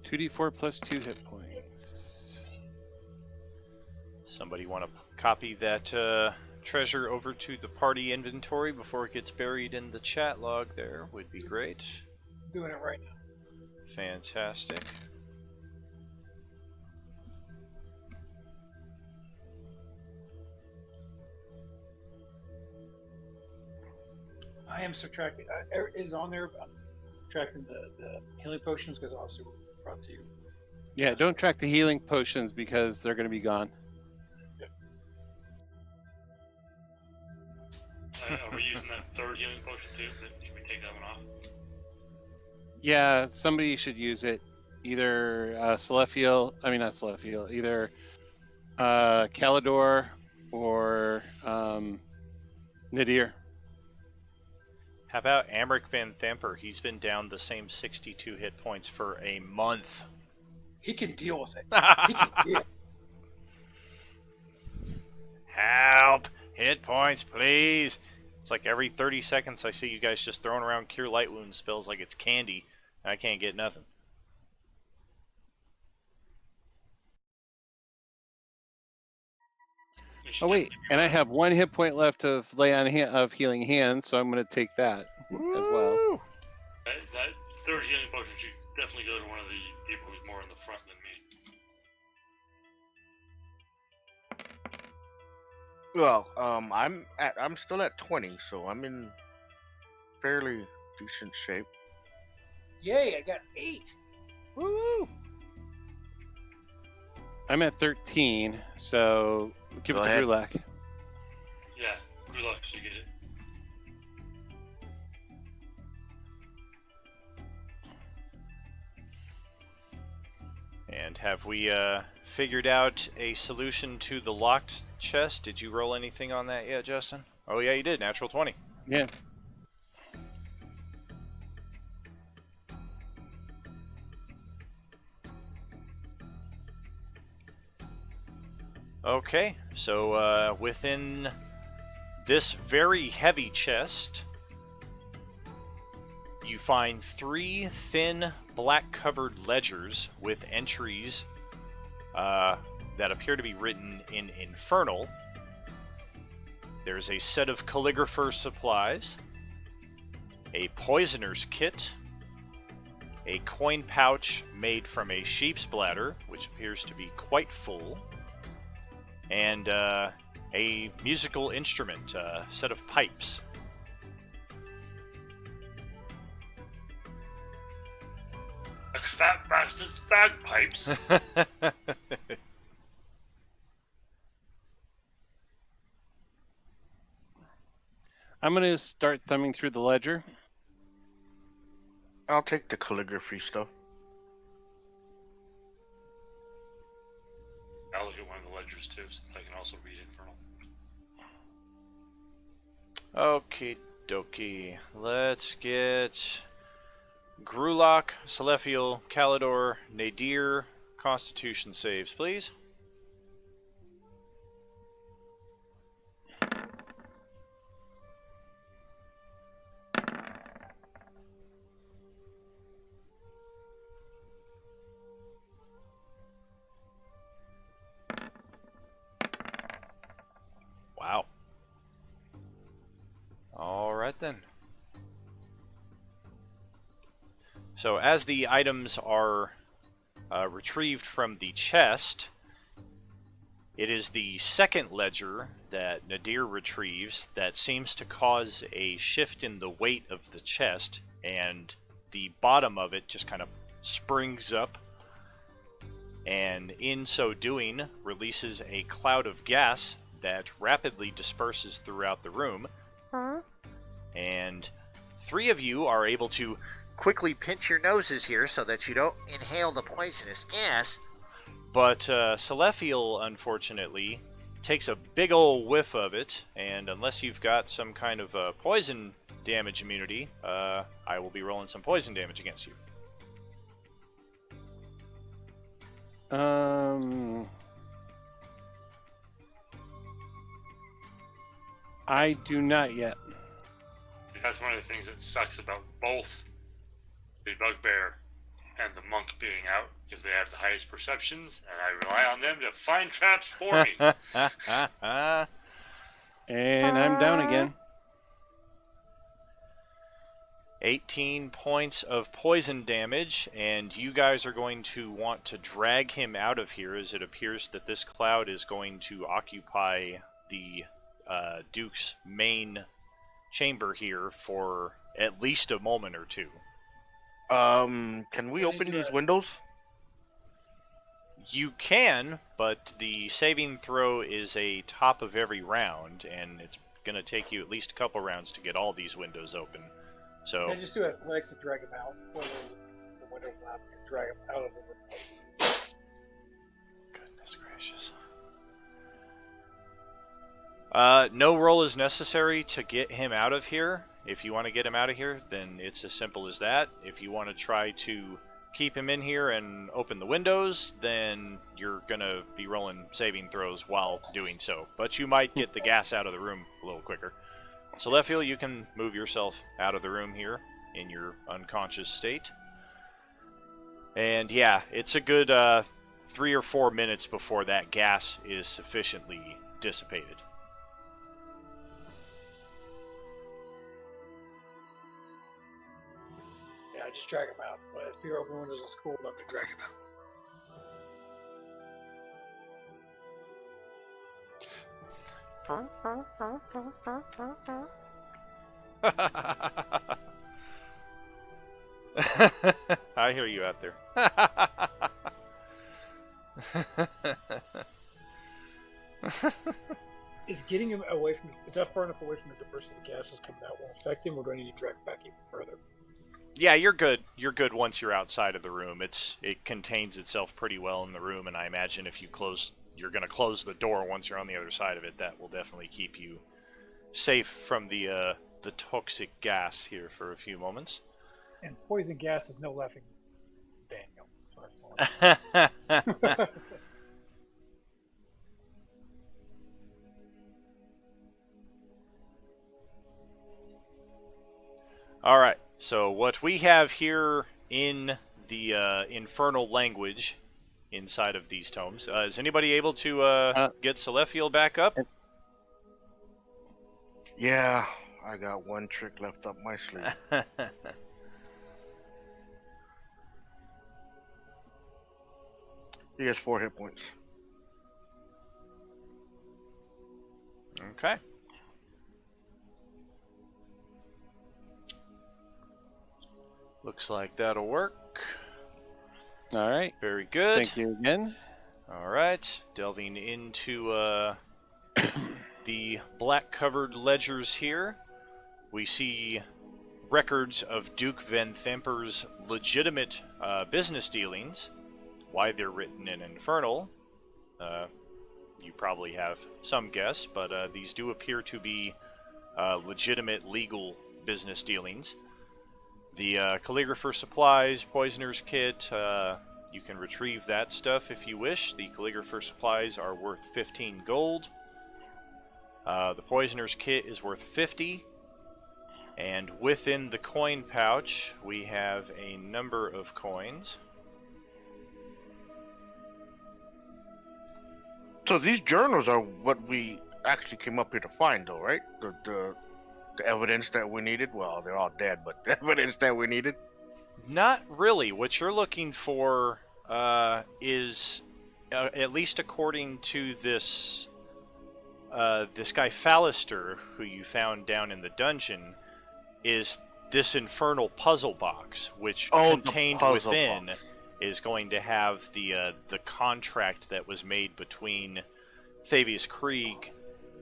2d4 plus 2 hit points. Somebody want to copy that treasure over to the party inventory before it gets buried in the chat log there? Would be great. Doing it right now. Fantastic. I am subtracting. Is on there subtracting the healing potions because also brought to you. Yeah, don't track the healing potions because they're going to be gone. Are we using that 3rd healing potion too? Should we take that one off? Yeah, somebody should use it. Either Celestial, I mean not Celestial, either Calidor or Nadir. How about Amric Van Thamper? He's been down the same 62 hit points for a month. He can deal with it. He can deal. Help! Hit points, please! It's like every 30 seconds I see you guys just throwing around Cure Light Wound spells like it's candy, and I can't get nothing. Oh wait, and I have 1 hit point left of of healing hands, so I'm going to take that as well. Woo! That third healing potion should definitely go to one of the people who's more in the front than me. Well, I'm still at 20, so I'm in fairly decent shape. Yay! I got 8. Woo! I'm at 13, so give Go it to ahead. Grulak. Yeah, good luck, you get it. And have we figured out a solution to the locked chest? Did you roll anything on that yet, Justin? Oh yeah, you did. Natural 20. Yeah. Okay, so within this very heavy chest, you find 3 thin, black-covered ledgers with entries that appear to be written in Infernal. There's a set of calligrapher supplies, a poisoner's kit, a coin pouch made from a sheep's bladder, which appears to be quite full, and a musical instrument, a set of pipes. Like fat bastard's bagpipes. I'm going to start thumbing through the ledger. I'll take the calligraphy stuff. I'll look at one of the ledgers too, since I can also read Infernal. Okie dokie. Let's get Grulak, Celefiel, Kalidor, Nadir, Constitution saves, please. Wow. All right then. So as the items are retrieved from the chest, it is the second ledger that Nadir retrieves that seems to cause a shift in the weight of the chest, and the bottom of it just kind of springs up, and in so doing releases a cloud of gas that rapidly disperses throughout the room. And 3 of you are able to quickly pinch your noses here so that you don't inhale the poisonous gas. But Celefiel, unfortunately, takes a big ol' whiff of it, and unless you've got some kind of poison damage immunity, I will be rolling some poison damage against you. I do not yet. That's one of the things that sucks about both the bugbear and the monk being out, because they have the highest perceptions, and I rely on them to find traps for me. And I'm down again. 18 points of poison damage, and you guys are going to want to drag him out of here, as it appears that this cloud is going to occupy the Duke's main chamber here for at least a moment or two. Can we open these windows? You can, but the saving throw is a top of every round, and it's going to take you at least a couple rounds to get all these windows open. So Can I just do athletics to drag him out? Or the window flap and drag him out of the window. goodness gracious. No roll is necessary to get him out of here. If you want to get him out of here, then it's as simple as that. If you want to try to keep him in here and open the windows, then you're going to be rolling saving throws while doing so. But you might get the gas out of the room a little quicker. So Lefiel, you can move yourself out of the room here in your unconscious state. And yeah, it's a good 3 or 4 minutes before that gas is sufficiently dissipated. Yeah, I just drag him out. But if you're open windows is cool enough to drag him out. I hear you out there. Is getting him away from, is that far enough away from the debris of the gases coming out won't affect him, or do I need to drag him back even further? Yeah, you're good. You're good once you're outside of the room. It contains itself pretty well in the room, and I imagine if you're going to close the door once you're on the other side of it. That will definitely keep you safe from the toxic gas here for a few moments. And poison gas is no laughing, Daniel. Sorry. All right. So what we have here in the infernal language inside of these tomes, is anybody able to get Celestial back up? Yeah, I got one trick left up my sleeve. He has 4 hit points. Okay. Looks like that'll work. All right. Very good. Thank you again. All right. Delving into the black-covered ledgers here, we see records of Duke Van Themper's legitimate business dealings. Why they're written in Infernal, you probably have some guess, but these do appear to be legitimate legal business dealings. The calligrapher supplies, poisoner's kit, you can retrieve that stuff if you wish. The calligrapher supplies are worth 15 gold. The poisoner's kit is worth 50. And within the coin pouch, we have a number of coins. So these journals are what we actually came up here to find, though, right? The evidence that we needed. Well, they're all dead, but the evidence that we needed. Not really. What you're looking for is, at least according to this guy Fallister, who you found down in the dungeon, is this infernal puzzle box, which contained within box is going to have the contract that was made between Thavius Krieg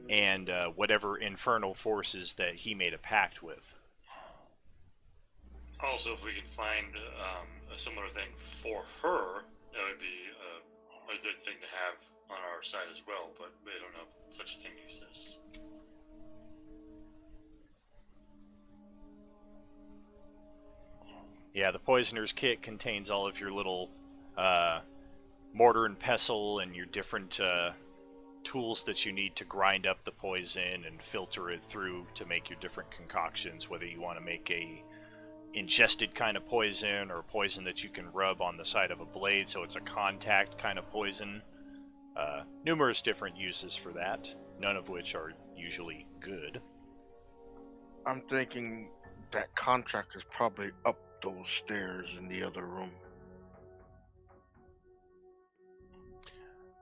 and whatever infernal forces that he made a pact with. Also, if we can find a similar thing for her, that would be a good thing to have on our side as well, but we don't know if such a thing exists. Yeah, the Poisoner's Kit contains all of your little mortar and pestle and your different tools that you need to grind up the poison and filter it through to make your different concoctions, whether you want to make a ingested kind of poison or poison that you can rub on the side of a blade so it's a contact kind of poison. Numerous different uses for that, none of which are usually good. I'm thinking that contract is probably up those stairs in the other room.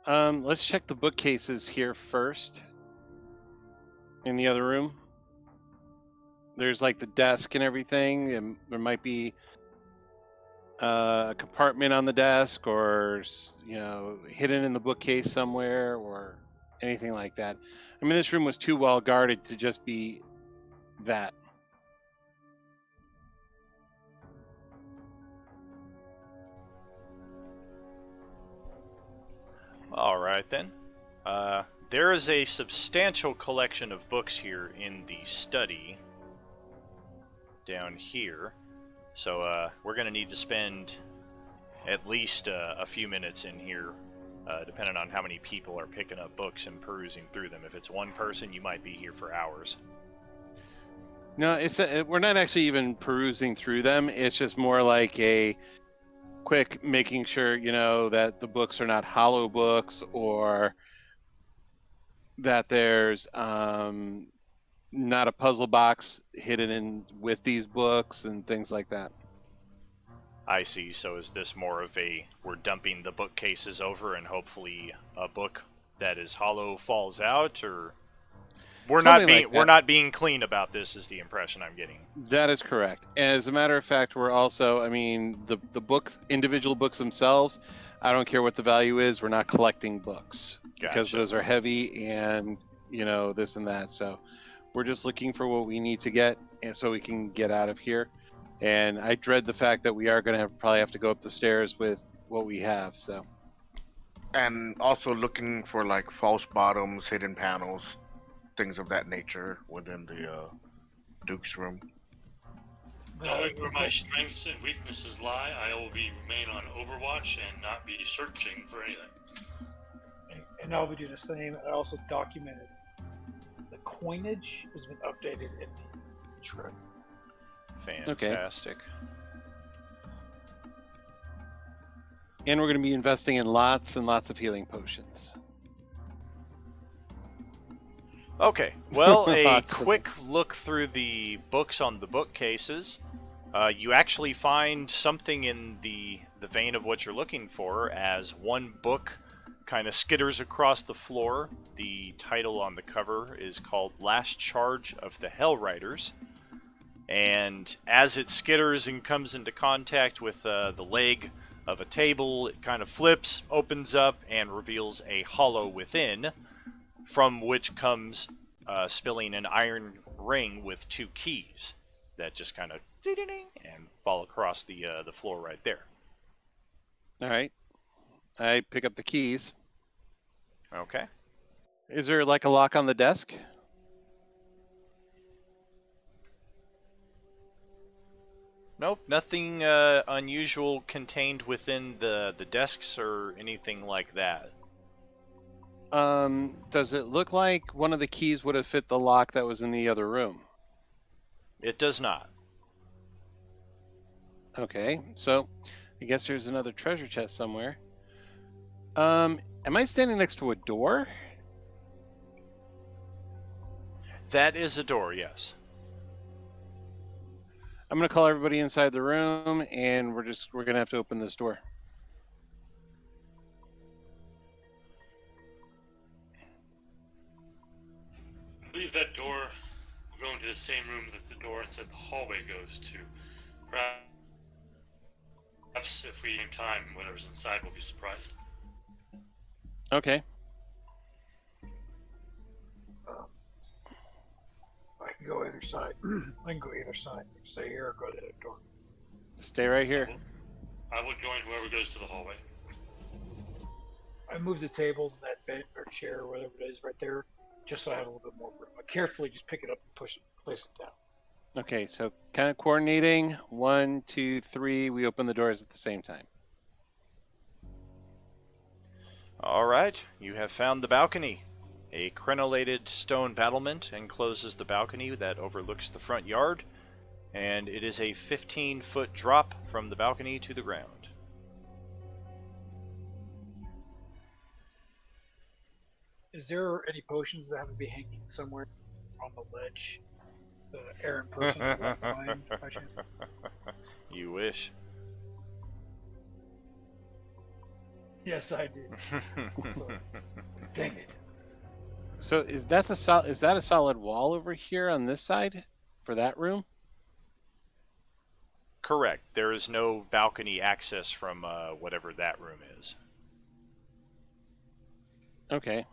Let's check the bookcases here first. In the other room. There's like the desk and everything, and there might be a compartment on the desk, or hidden in the bookcase somewhere, or anything like that. I mean, this room was too well guarded to just be that. All right then. There is a substantial collection of books here in the study down here, so we're going to need to spend at least a few minutes in here, depending on how many people are picking up books and perusing through them. If it's one person, you might be here for hours. No, we're not actually even perusing through them. It's just more like a quick making sure, that the books are not hollow books, or that there's not a puzzle box hidden in with these books and things like that. I see. So is this more of a we're dumping the bookcases over and hopefully a book that is hollow falls out, or Something like we're that. not being clean about this is the impression I'm getting. That is correct. As a matter of fact, we're also, I mean, the books, individual books themselves, I don't care what the value is, we're not collecting books because Gotcha. those are heavy and, this and that. So we're just looking for what we need to get and so we can get out of here. And I dread the fact that we are going to probably have to go up the stairs with what we have. So And also looking for like false bottoms, hidden panels, things of that nature within the Duke's room. Knowing where my strengths and weaknesses lie, I will remain on Overwatch and not be searching for anything. And I'll be doing the same. I also documented the coinage has been updated in the trip. Fantastic. and we're going to be investing in lots and lots of healing potions. Okay, well, a Lots of quick look through the books on the bookcases. You actually find something in the vein of what you're looking for, as one book kind of skitters across the floor. The title on the cover is called Last Charge of the Hell Riders. And as it skitters and comes into contact with the leg of a table, it kind of flips, opens up, and reveals a hollow within, from which comes spilling an iron ring with 2 keys that just kind of ding-ding-ding and fall across the floor right there. All right. I pick up the keys. Okay. Is there like a lock on the desk? Nope, nothing unusual contained within the desks or anything like that. Does it look like one of the keys would have fit the lock that was in the other room? It does not. Okay, so I guess there's another treasure chest somewhere. Am I standing next to a door? That is a door, yes. I'm gonna call everybody inside the room, and we're gonna have to open this door. I believe that door will go into the same room that the door inside the hallway goes to. Perhaps if we name time, whatever's inside will be surprised. Okay. I can go either side. I can go either side. Stay here or go to that door. Stay right here. I will join whoever goes to the hallway. I move the tables, that bed or chair or whatever it is right there, just so I have a little bit more room. I carefully just pick it up and place it down. Okay, so kind of coordinating. 1, 2, 3. We open the doors at the same time. All right, you have found the balcony. A crenellated stone battlement encloses the balcony that overlooks the front yard, and it is a 15-foot drop from the balcony to the ground. Is there any potions that have to be hanging somewhere on the ledge? The errant person is left behind. You wish. Yes, I do. So, dang it. So is that a solid wall over here on this side for that room? Correct. There is no balcony access from whatever that room is. Okay.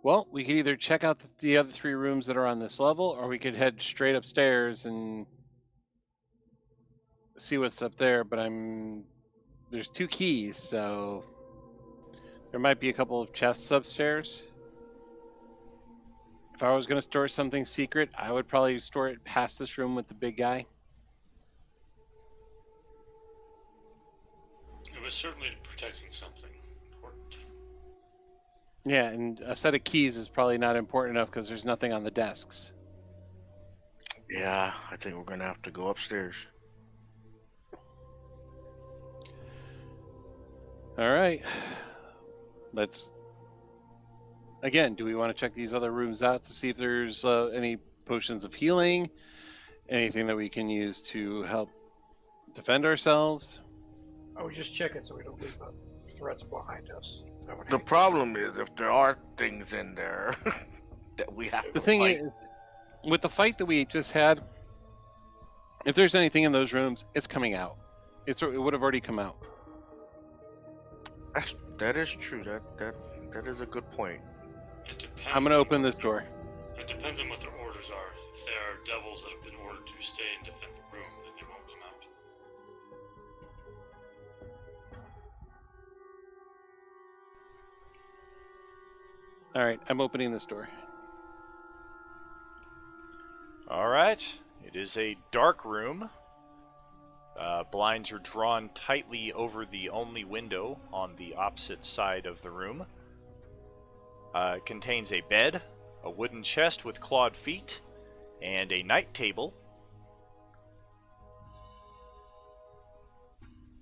Well, we could either check out the other 3 rooms that are on this level, or we could head straight upstairs and see what's up there. But there's 2 keys, so there might be a couple of chests upstairs. If I was going to store something secret, I would probably store it past this room with the big guy. It was certainly protecting something important. Yeah, and a set of keys is probably not important enough because there's nothing on the desks. Yeah, I think we're gonna have to go upstairs. All right. Let's again, do we want to check these other rooms out to see if there's any potions of healing, anything that we can use to help defend ourselves? I would just check it so we don't leave threats behind us. I would The hate to. problem is if there are things in there that we have The to thing fight. is, with the fight that we just had, if there's anything in those rooms, it's coming out. It would have already come out. That is true. That is a good point. It depends. I'm gonna on open what- this door. It depends on what their orders are. If there are devils that have been ordered to stay and defend the room, then they won't come out. All right, I'm opening this door. All right. It is a dark room. Blinds are drawn tightly over the only window on the opposite side of the room. It contains a bed, a wooden chest with clawed feet, and a night table.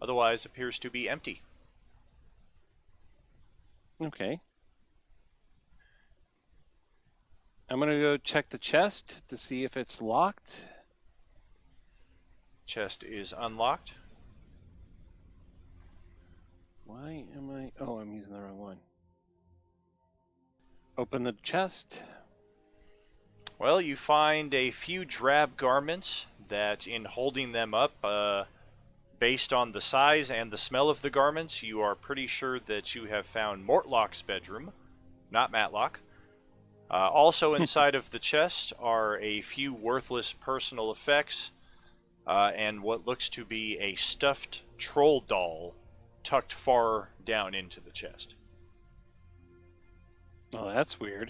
Otherwise appears to be empty. Okay. I'm gonna go check the chest to see if it's locked. Chest is unlocked. Why am I... Oh, I'm using the wrong one. Open the chest. Well, you find a few drab garments that, in holding them up, based on the size and the smell of the garments, you are pretty sure that you have found Mortlock's bedroom, not Matlock. Also inside of the chest are a few worthless personal effects, and what looks to be a stuffed troll doll tucked far down into the chest. Oh, that's weird.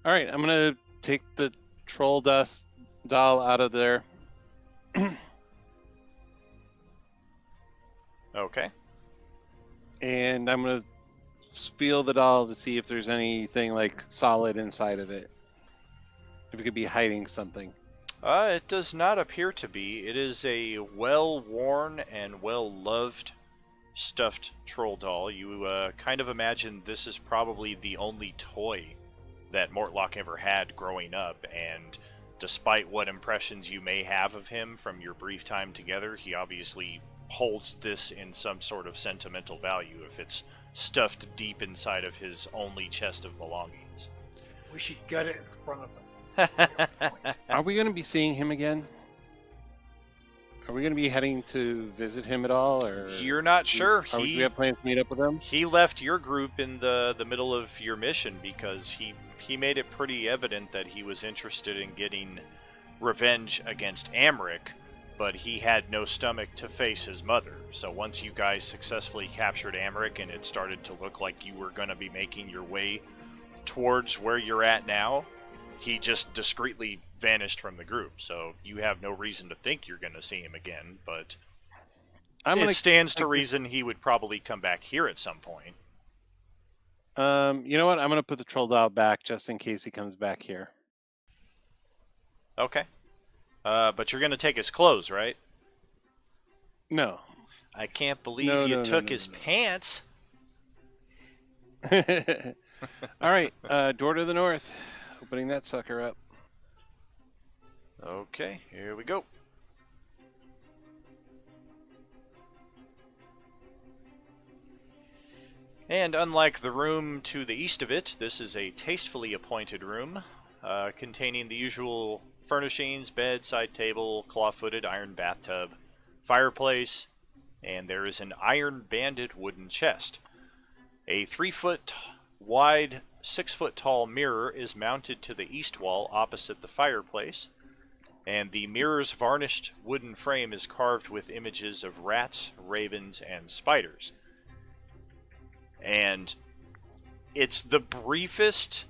All right, I'm gonna take the troll dust doll out of there. Okay. And I'm gonna feel the doll to see if there's anything like solid inside of it. If it could be hiding something. It does not appear to be. It is a well-worn and well-loved stuffed troll doll. You kind of imagine this is probably the only toy that Mortlock ever had growing up, and despite what impressions you may have of him from your brief time together, he obviously holds this in some sort of sentimental value if it's stuffed deep inside of his only chest of belongings. We should gut it in front of them. Are we gonna be seeing him again? Are we gonna be heading to visit him at all, or You're not sure. do we have plans to meet up with him? He left your group in the middle of your mission because he made it pretty evident that he was interested in getting revenge against Amric, but he had no stomach to face his mother. So once you guys successfully captured Amric and it started to look like you were going to be making your way towards where you're at now, he just discreetly vanished from the group. So you have no reason to think you're going to see him again, but it stands to reason he would probably come back here at some point. You know what? I'm gonna put the troll doll back just in case he comes back here. Okay. But you're going to take his clothes, right? No. I can't believe No, you no, no, took no, his no. pants. All right, door to the north. Opening that sucker up. Okay, here we go. And unlike the room to the east of it, this is a tastefully appointed room, containing the usual furnishings: bed, side table, claw-footed iron bathtub, fireplace, and there is an iron-banded wooden chest. A 3-foot wide, 6-foot tall mirror is mounted to the east wall opposite the fireplace, and the mirror's varnished wooden frame is carved with images of rats, ravens, and spiders. And it's the briefest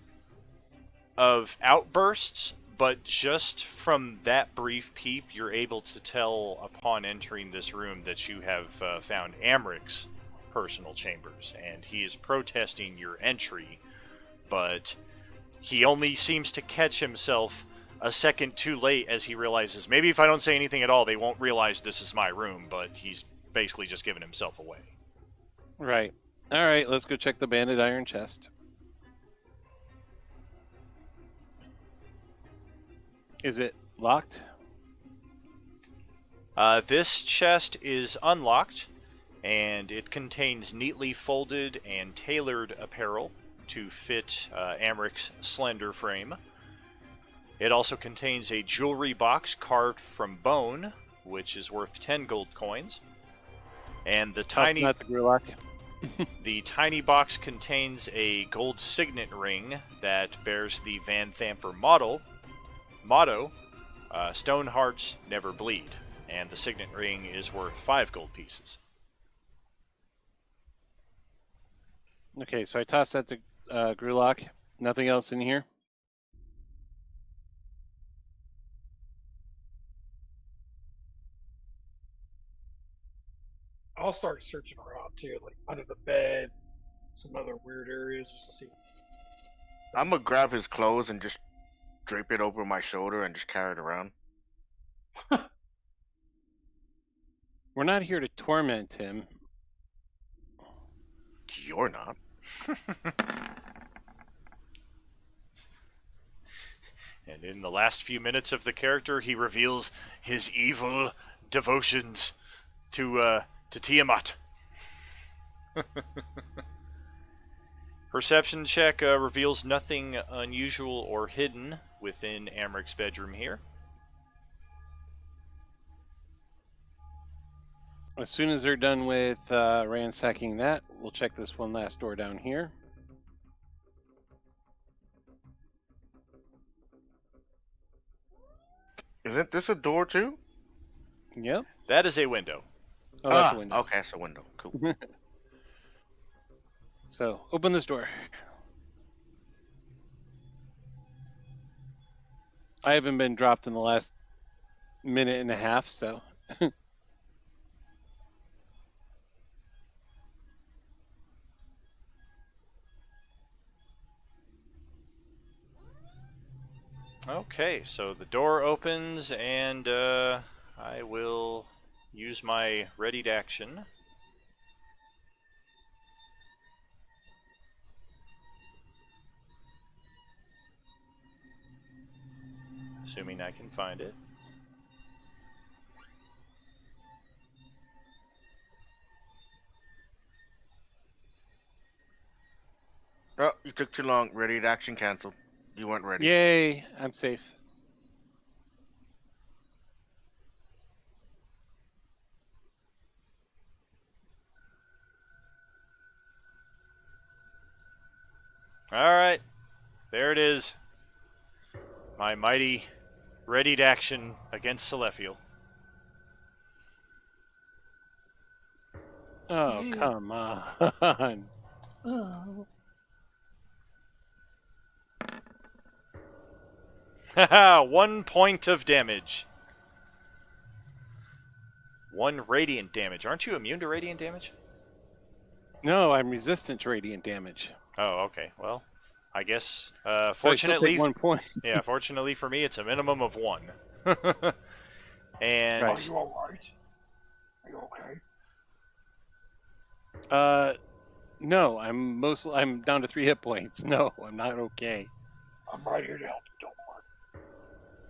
of outbursts, but just from that brief peep, you're able to tell upon entering this room that you have found Amric's personal chambers, and he is protesting your entry, but he only seems to catch himself a second too late as he realizes maybe if I don't say anything at all, they won't realize this is my room, but he's basically just giving himself away. Right. All right, let's go check the banded iron chest. Is it locked? This chest is unlocked, and it contains neatly folded and tailored apparel to fit Amric's slender frame. It also contains a jewelry box carved from bone, which is worth 10 gold coins. And the tiny Not the Gurlock. the tiny box contains a gold signet ring that bears the Van Thamper motto, Stone Hearts Never Bleed. And the signet ring is worth 5 gold pieces. Okay, so I tossed that to Gurlock. Nothing else in here? I'll start searching around too, like under the bed, some other weird areas, just to see. I'm gonna grab his clothes and just drape it over my shoulder and just carry it around. We're not here to torment him. You're not. And in the last few minutes of the character, he reveals his evil devotions to Tiamat. Perception check reveals nothing unusual or hidden within Amric's bedroom here. As soon as they're done with ransacking that, we'll check this one last door down here. Isn't this a door too? Yep. That is a window. Oh, that's a window. Okay, it's a window. Cool. So, open this door. I haven't been dropped in the last minute and a half, so. Okay, so the door opens, and I will use my readied action. Assuming I can find it. Oh, you took too long. Ready to action canceled. You weren't ready. Yay, I'm safe. Alright, there it is. My mighty readied action against Celephiel. Oh, come on. Haha, 1 point of damage. 1 radiant damage. Aren't you immune to radiant damage? No, I'm resistant to radiant damage. Oh, okay. Well, I guess So I still fortunately, take 1 point. yeah, fortunately for me, it's a minimum of 1. And Are Right. you all right? Are you okay? No, I'm down to 3 hit points. No, I'm not okay. I'm right here to help you. Don't worry.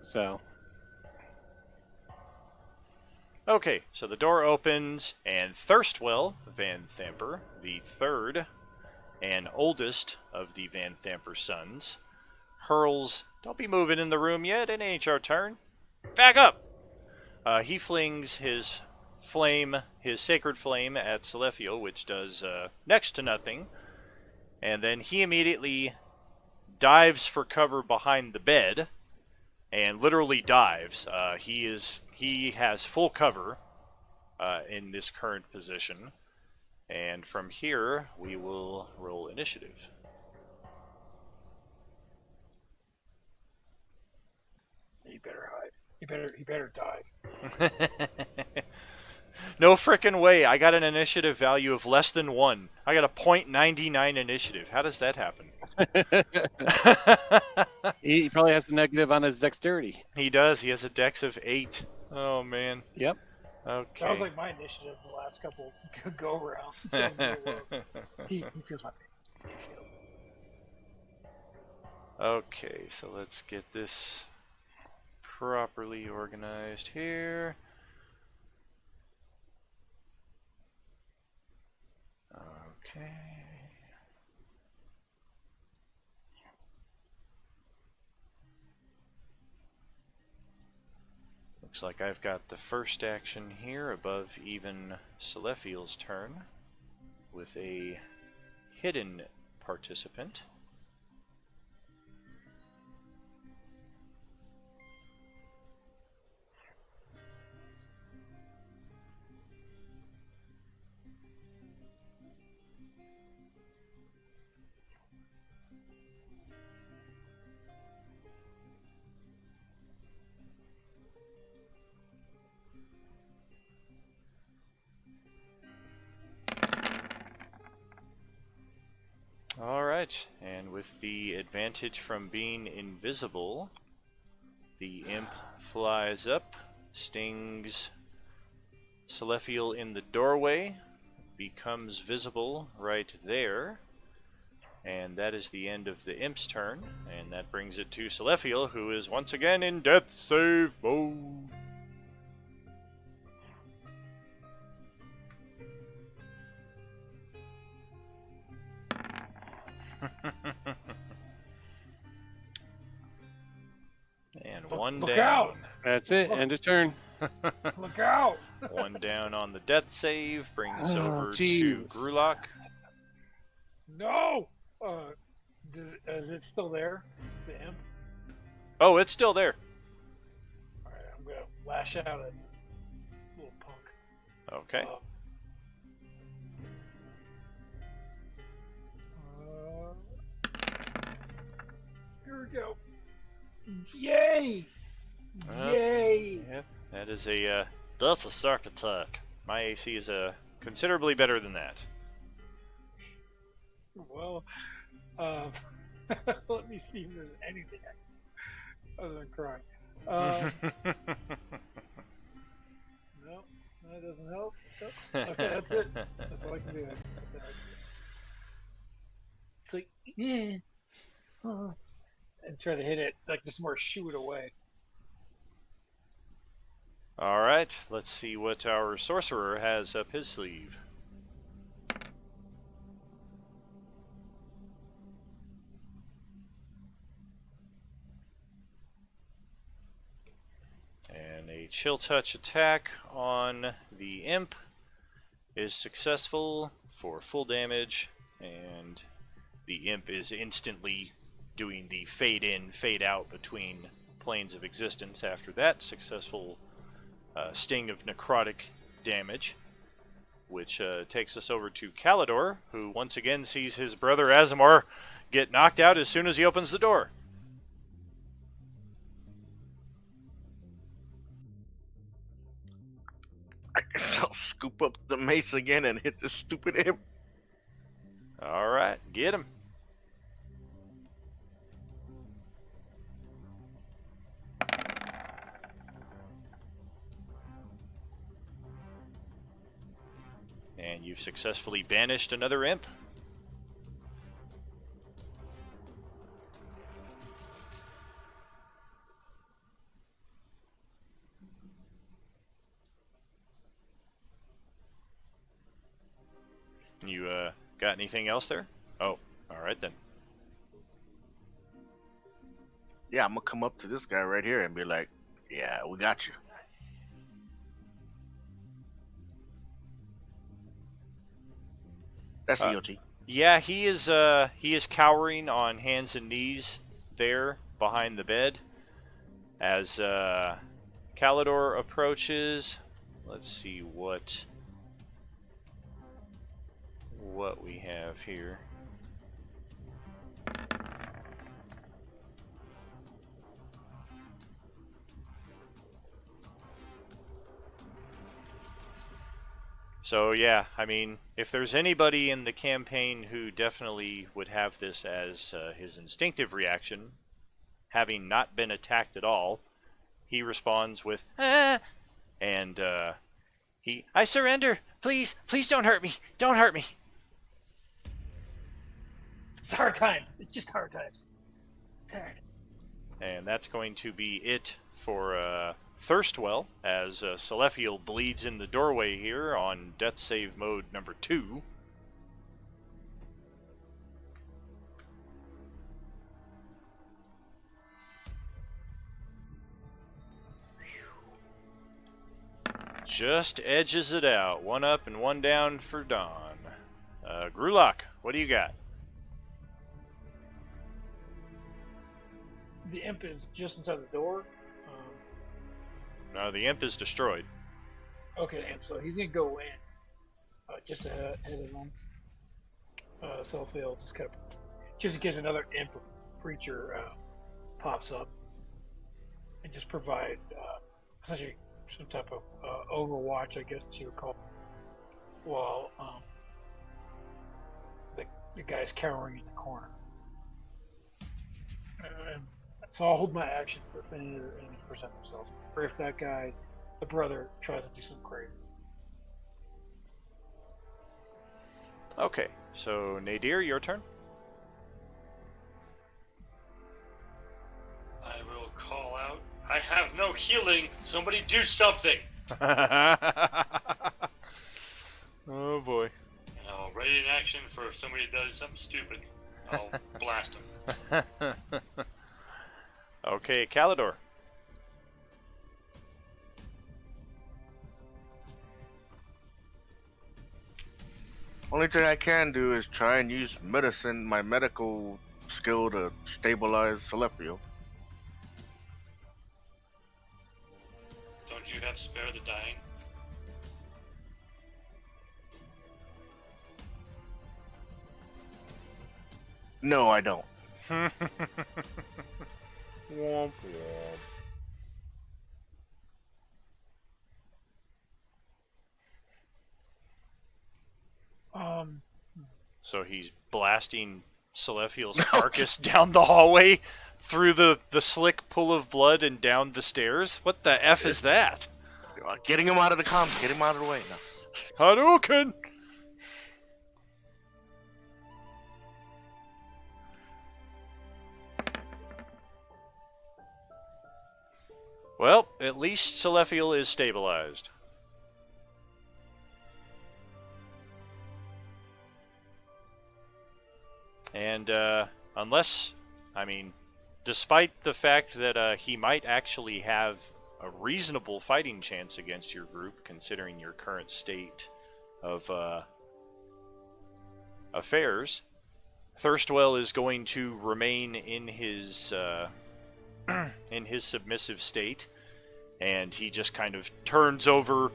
So, okay, so the door opens, and Thirstwell Van Thamper, the third and oldest of the Van Thamper sons, hurls, "Don't be moving in the room yet, it ain't your turn. Back up!" He flings his flame, his sacred flame, at Celephiel, which does next to nothing, and then he immediately dives for cover behind the bed, and literally dives. He has full cover in this current position, and from here we will roll initiative. He better hide. He better dive. No frickin' way. I got an initiative value of less than 1. I got a .99 initiative. How does that happen? he probably has a negative on his dexterity. He does. He has a dex of 8. Oh, man. Yep. Okay. That was like my initiative the last couple go rounds. So he feels my pain. Okay, so let's get this properly organized here. Okay. Looks like I've got the first action here above even Celephiel's turn with a hidden participant. Alright, and with the advantage from being invisible, the imp flies up, stings Celephiel in the doorway, becomes visible right there, and that is the end of the imp's turn, and that brings it to Celephiel, who is once again in death save mode. And one Look down. out! That's it. End of turn. Look out! One down on the death save brings Oh, over to jeez. Grulok. No! Is it still there? The imp? Oh, it's still there. Alright, I'm gonna lash out at little punk. Okay. Here we go. Yay! Yay! Yep, that is a that's a sark attack. My AC is considerably better than that. Well, let me see if there's anything I can other than crying. No, that doesn't help. Nope. Okay, that's it. That's all I can do. It's like, yeah. And try to hit it, like just more shoo it away. All right, let's see what our sorcerer has up his sleeve. And a chill touch attack on the imp is successful for full damage, and the imp is instantly doing the fade in, fade out between planes of existence after that successful sting of necrotic damage, which takes us over to Calidor, who once again sees his brother Azamar get knocked out as soon as he opens the door. I guess I'll scoop up the mace again and hit this stupid imp. All right, get him. And you've successfully banished another imp. You got anything else there? Oh, all right then. Yeah, I'm gonna come up to this guy right here and be like, "Yeah, we got you." That's EOT. Yeah, he is cowering on hands and knees there behind the bed as Calidor approaches. Let's see what we have here. So yeah, I mean, if there's anybody in the campaign who definitely would have this as his instinctive reaction, having not been attacked at all, he responds with "Ah!" and I surrender. Please, please don't hurt me. Don't hurt me. It's hard times. It's just hard times. It's hard. And that's going to be it for Thirstwell, as Celephiel bleeds in the doorway here on death save mode number 2. Just edges it out. 1 up and 1 down for Dawn. Grulok, what do you got? The imp is just inside the door. No, the imp is destroyed. Okay, the imp. So he's gonna go in, just ahead of him. So he'll just kind of, just in case another imp creature pops up, and just provide essentially some type of overwatch, I guess you would call it, while the guy's cowering in the corner. So I'll hold my action for if any other enemies present themselves, or if that guy, the brother, tries to do something crazy. Okay, so Nadir, your turn. I will call out, I have no healing. Somebody do something. Oh boy. And I'll ready in action for if somebody does something stupid. I'll blast them. Okay, Calidor. Only thing I can do is try and use medicine, my medical skill, to stabilize Celephiel. Don't you have spare the dying? No, I don't. Womp womp. So he's blasting Celephiel's carcass down the hallway, through the slick pool of blood and down the stairs? What the F is that? Getting him out of the comms, get him out of the way. No. Hadouken! Well, at least Celephiel is stabilized. And, unless, I mean, despite the fact that he might actually have a reasonable fighting chance against your group, considering your current state of affairs, Thirstwell is going to remain in his in his submissive state, and he just kind of turns over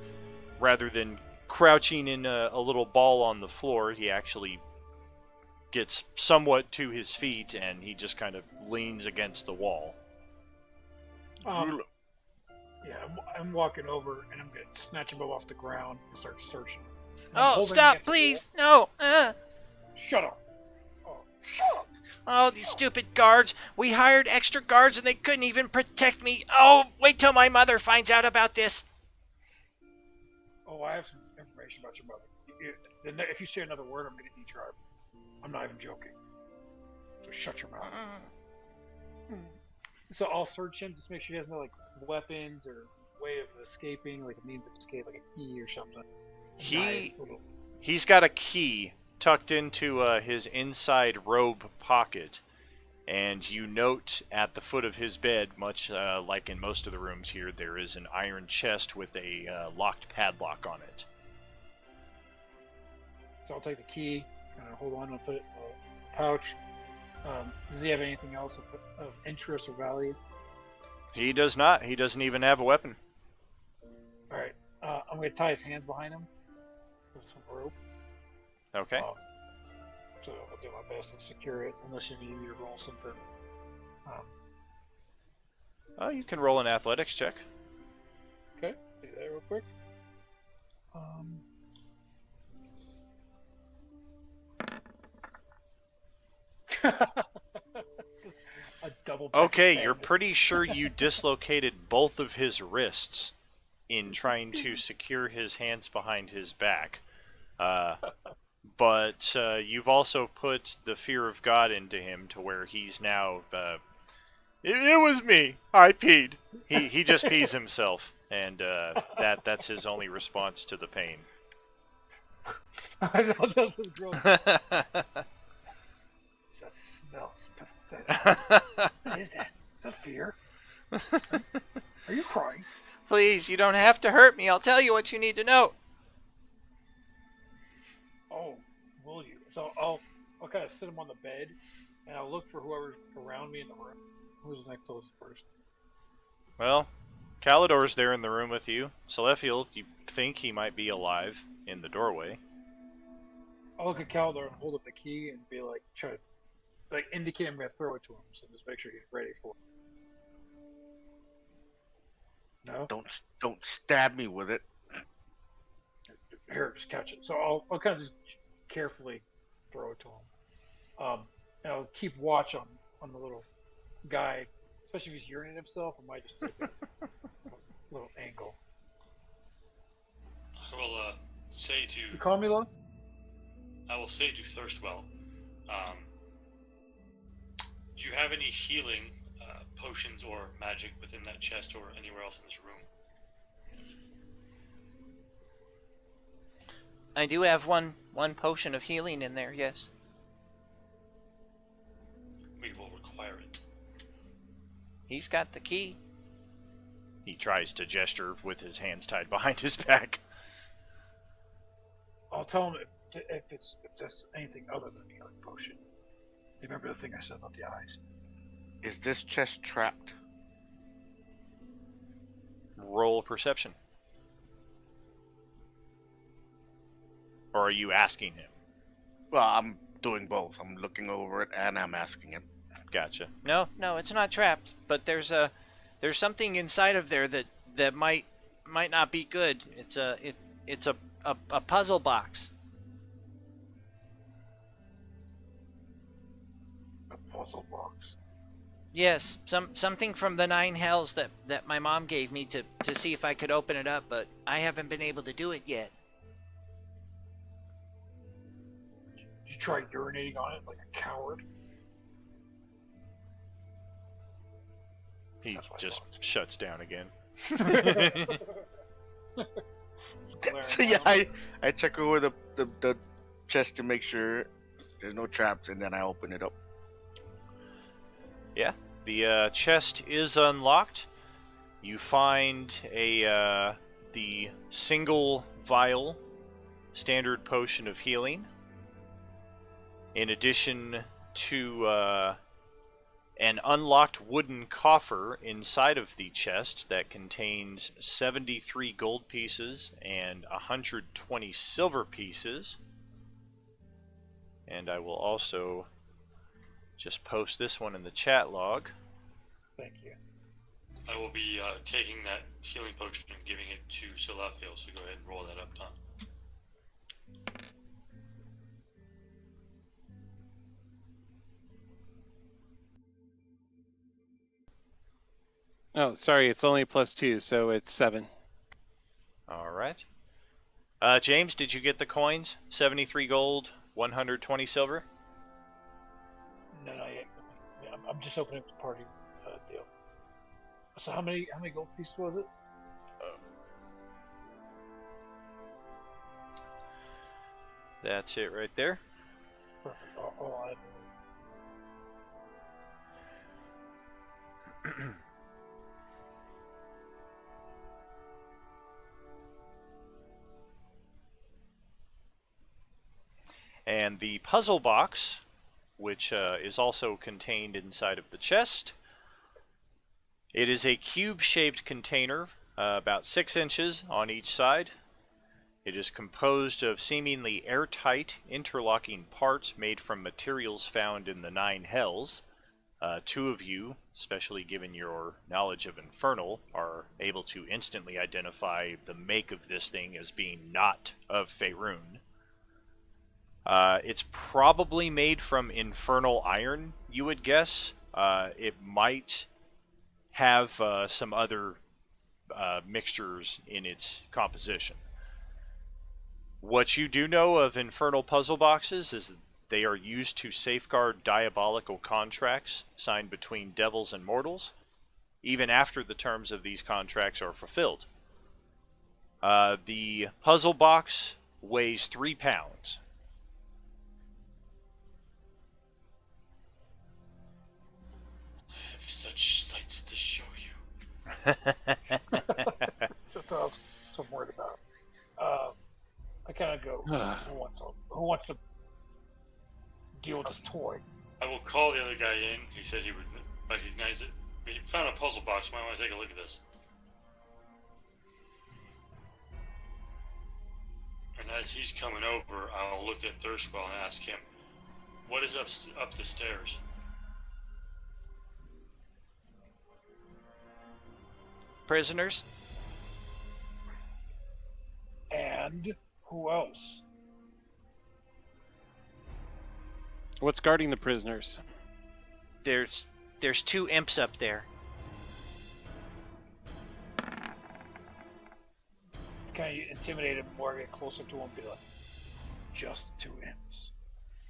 rather than crouching in a little ball on the floor. He actually gets somewhat to his feet, and he just kind of leans against the wall. Yeah, I'm walking over and I'm gonna snatch him up off the ground and start searching. Oh, stop, please! No! Shut up! Oh, shut up! Oh, these stupid guards. We hired extra guards and they couldn't even protect me. Oh, wait till my mother finds out about this. Oh, I have some information about your mother. If you say another word, I'm gonna eat your arm. I'm not even joking. So shut your mouth. So I'll search him, just make sure he has no like weapons or way of escaping, like a means of escape, like a key or something. He's got a key tucked into his inside robe pocket, and you note at the foot of his bed, much like in most of the rooms here, there is an iron chest with a locked padlock on it. So I'll take the key, kind of hold on and put it in the pouch. Does he have anything else of interest or value? He does not. He doesn't even have a weapon. All right. I'm going to tie his hands behind him with some rope. Okay. So I'll do my best to secure it, unless you need me to roll something. You can roll an athletics check. Okay, do that real quick. A double. Okay, you're pretty sure you dislocated both of his wrists in trying to secure his hands behind his back. But you've also put the fear of God into him to where he's now. It was me. I peed. He just pees himself, and that's his only response to the pain. That smells pathetic. What is that? Is that fear? Are you crying? Please, you don't have to hurt me. I'll tell you what you need to know. Oh, will you? So I'll kind of sit him on the bed, and I'll look for whoever's around me in the room. Who's next closest first? Well, Calidor's there in the room with you. Celestial, you think he might be alive in the doorway. I'll look at Caldor and hold up the key and be like, try to indicate I'm going to throw it to him. So just make sure he's ready for it. No? Don't stab me with it. Here, just catch it. So I'll kind of just carefully throw it to him. And I'll keep watch on the little guy, especially if he's urinating himself. I might just take a little angle. I will say to. You call me, love? I will say to Thirstwell, do you have any healing potions or magic within that chest or anywhere else in this room? I do have one potion of healing in there, yes. We will require it. He's got the key. He tries to gesture with his hands tied behind his back. I'll tell him if that's anything other than a healing potion. Remember the thing I said about the eyes? Is this chest trapped? Roll perception. Or are you asking him? Well, I'm doing both. I'm looking over it and I'm asking him. Gotcha. No, it's not trapped. But there's something inside of there that might not be good. It's a puzzle box. A puzzle box. Yes, something from the 9 hells that my mom gave me to see if I could open it up, but I haven't been able to do it yet. Did you try urinating on it like a coward? He That's what I just thought. shuts down again. So yeah, I check over the chest to make sure there's no traps, and then I open it up. Yeah, the chest is unlocked. You find the single vial standard potion of healing, in addition to an unlocked wooden coffer inside of the chest that contains 73 gold pieces and 120 silver pieces. And I will also just post this one in the chat log. Thank you. I will be taking that healing potion and giving it to Salafiel, so go ahead and roll that up, Tom. Oh, sorry, it's only +2, so it's 7. All right. James, did you get the coins? 73 gold, 120 silver? No, not yet. Yeah, I'm just opening up the party deal. So how many gold pieces was it? That's it right there. Perfect. I'll add. And the puzzle box, which is also contained inside of the chest. It is a cube-shaped container, about 6 inches on each side. It is composed of seemingly airtight, interlocking parts made from materials found in the 9 hells. 2 of you, especially given your knowledge of Infernal, are able to instantly identify the make of this thing as being not of Faerun. It's probably made from infernal iron, you would guess. It might have some other mixtures in its composition. What you do know of infernal puzzle boxes is that they are used to safeguard diabolical contracts signed between devils and mortals, even after the terms of these contracts are fulfilled. The puzzle box weighs 3 pounds. I have such sights to show you. That's what I'm worried about. I kind of go, who wants to deal with this toy? I will call the other guy in. He said he would recognize it. He found a puzzle box. Might want to take a look at this. And as he's coming over, I'll look at Thirstwell and ask him, what is up the stairs? Prisoners? And who else? What's guarding the prisoners? There's 2 imps up there. Can you intimidate him more, get closer to him, be like, just 2 imps?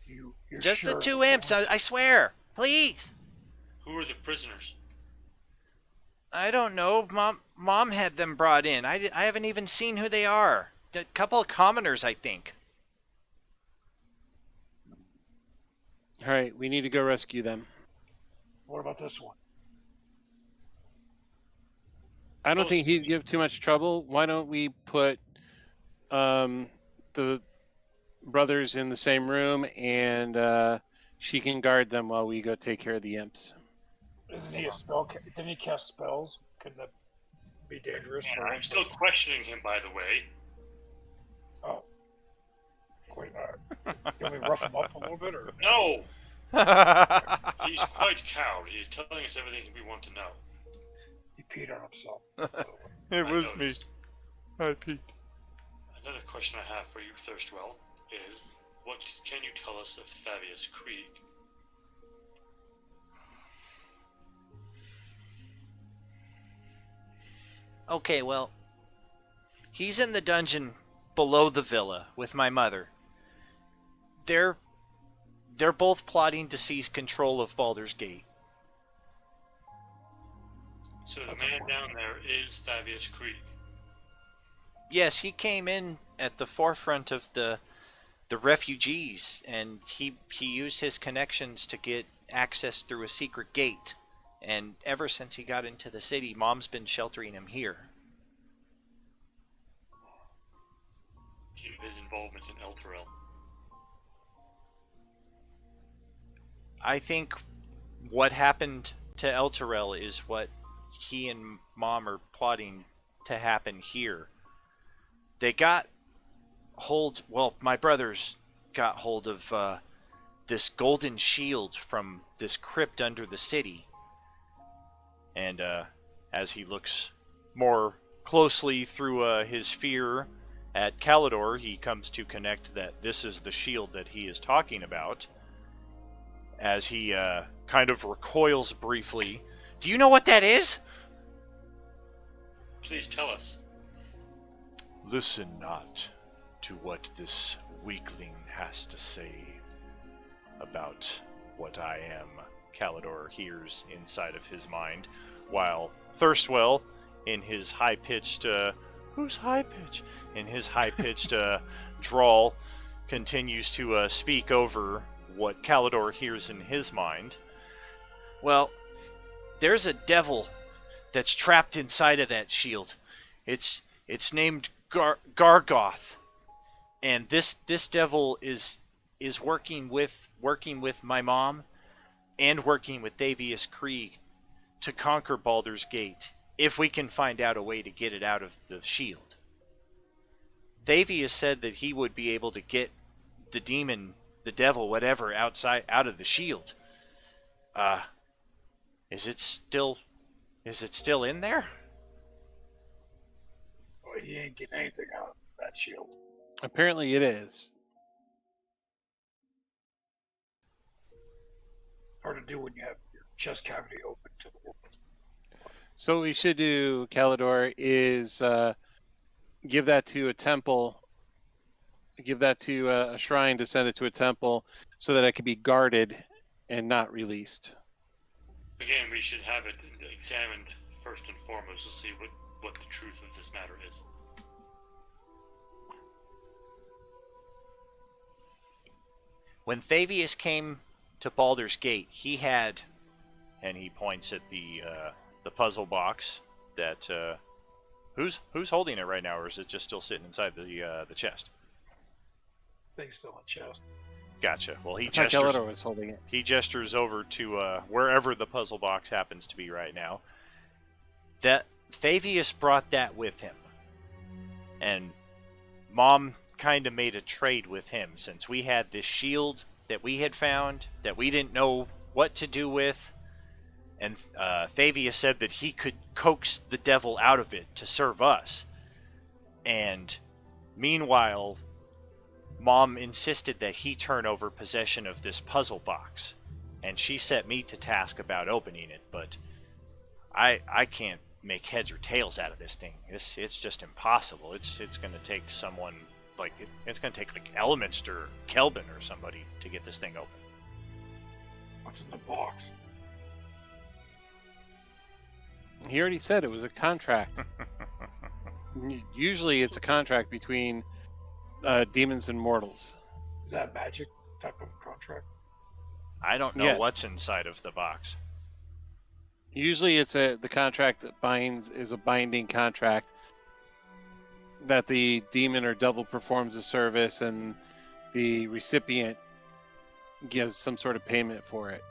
You're Just sure the 2 imps, I swear. Please. Who are the prisoners? I don't know. Mom had them brought in. I haven't even seen who they are. A couple of commoners, I think. All right, we need to go rescue them. What about this one? I don't think he'd give too much trouble. Why don't we put the brothers in the same room, and she can guard them while we go take care of the imps. Isn't he a spell? Didn't he cast spells? Couldn't that be dangerous? And for I'm one still person? questioning him, by the way. Oh. Quite can we rough him up a little bit? Or? No! He's quite cowed. He's telling us everything we want to know. He peed on himself. It I was noticed. me. I peed. Another question I have for you, Thirstwell, is what can you tell us of Thavius Krieg? Okay, well, he's in the dungeon below the villa with my mother. They're both plotting to seize control of Baldur's Gate. So the man down there is Thavius Krieg. Yes, he came in at the forefront of the refugees, and he used his connections to get access through a secret gate. And ever since he got into the city, Mom's been sheltering him here. His involvement in Elturel. I think what happened to Elturel is what he and Mom are plotting to happen here. They got hold, well, my brothers got hold of this golden shield from this crypt under the city. And as he looks more closely through his fear at Calidor, he comes to connect that this is the shield that he is talking about. As he kind of recoils briefly. Do you know what that is? Please tell us. Listen not to what this weakling has to say about what I am, Calidor hears inside of his mind, while Thirstwell, in his high-pitched, who's high-pitched? In his high-pitched drawl, continues to speak over what Calidor hears in his mind. Well, there's a devil that's trapped inside of that shield. It's named Gargoth, and this devil is working with my mom and working with Thavius Krieg to conquer Baldur's Gate, if we can find out a way to get it out of the shield. Thavius said that he would be able to get the demon, the devil, whatever, out of the shield. Is it still in there? Well, he ain't getting anything out of that shield. Apparently it is. Hard to do when you have your chest cavity open to the world. So what we should do, Calidor, is give that to a temple. Give that to a shrine to send it to a temple so that it can be guarded and not released. Again, we should have it examined first and foremost to see what the truth of this matter is. When Thavius came to Baldur's Gate, he had, and he points at the puzzle box that who's holding it right now, or is it just still sitting inside the chest? Thing's still in chest. Gotcha. Well, I thought Calidor was holding it. He gestures over to wherever the puzzle box happens to be right now. That Thavius brought that with him, and Mom kind of made a trade with him since we had this shield that we had found that we didn't know what to do with, and Thavius said that he could coax the devil out of it to serve us. And meanwhile, Mom insisted that he turn over possession of this puzzle box, and she set me to task about opening it, but I can't make heads or tails out of this thing. It's just impossible. It's going to take someone it's going to take like Elminster or Kelvin or somebody to get this thing open. What's in the box? He already said it was a contract. Usually it's a contract between demons and mortals. Is that magic type of contract? I don't know Yes. what's inside of the box. Usually it's the contract that binds is a binding contract that the demon or devil performs a service and the recipient gives some sort of payment for it.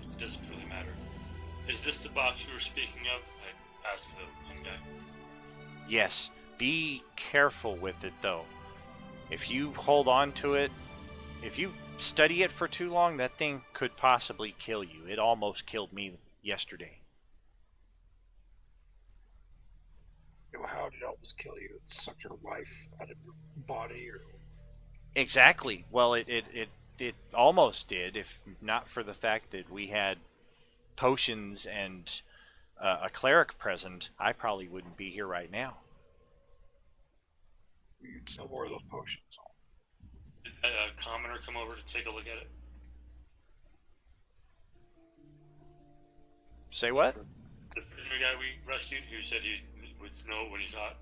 It doesn't really matter. Is this the box you were speaking of? I asked the one guy. Yes, be careful with it though. If you hold on to it, if you study it for too long, that thing could possibly kill you. It almost killed me yesterday. How did it almost kill you? It sucked your life out of your body, or Exactly. Well, it almost did, if not for the fact that we had potions and a cleric present. I probably wouldn't be here right now. you'd still more of those potions. Did a commoner come over to take a look at it? Say what? The prisoner guy we rescued, who said he would know when he saw it.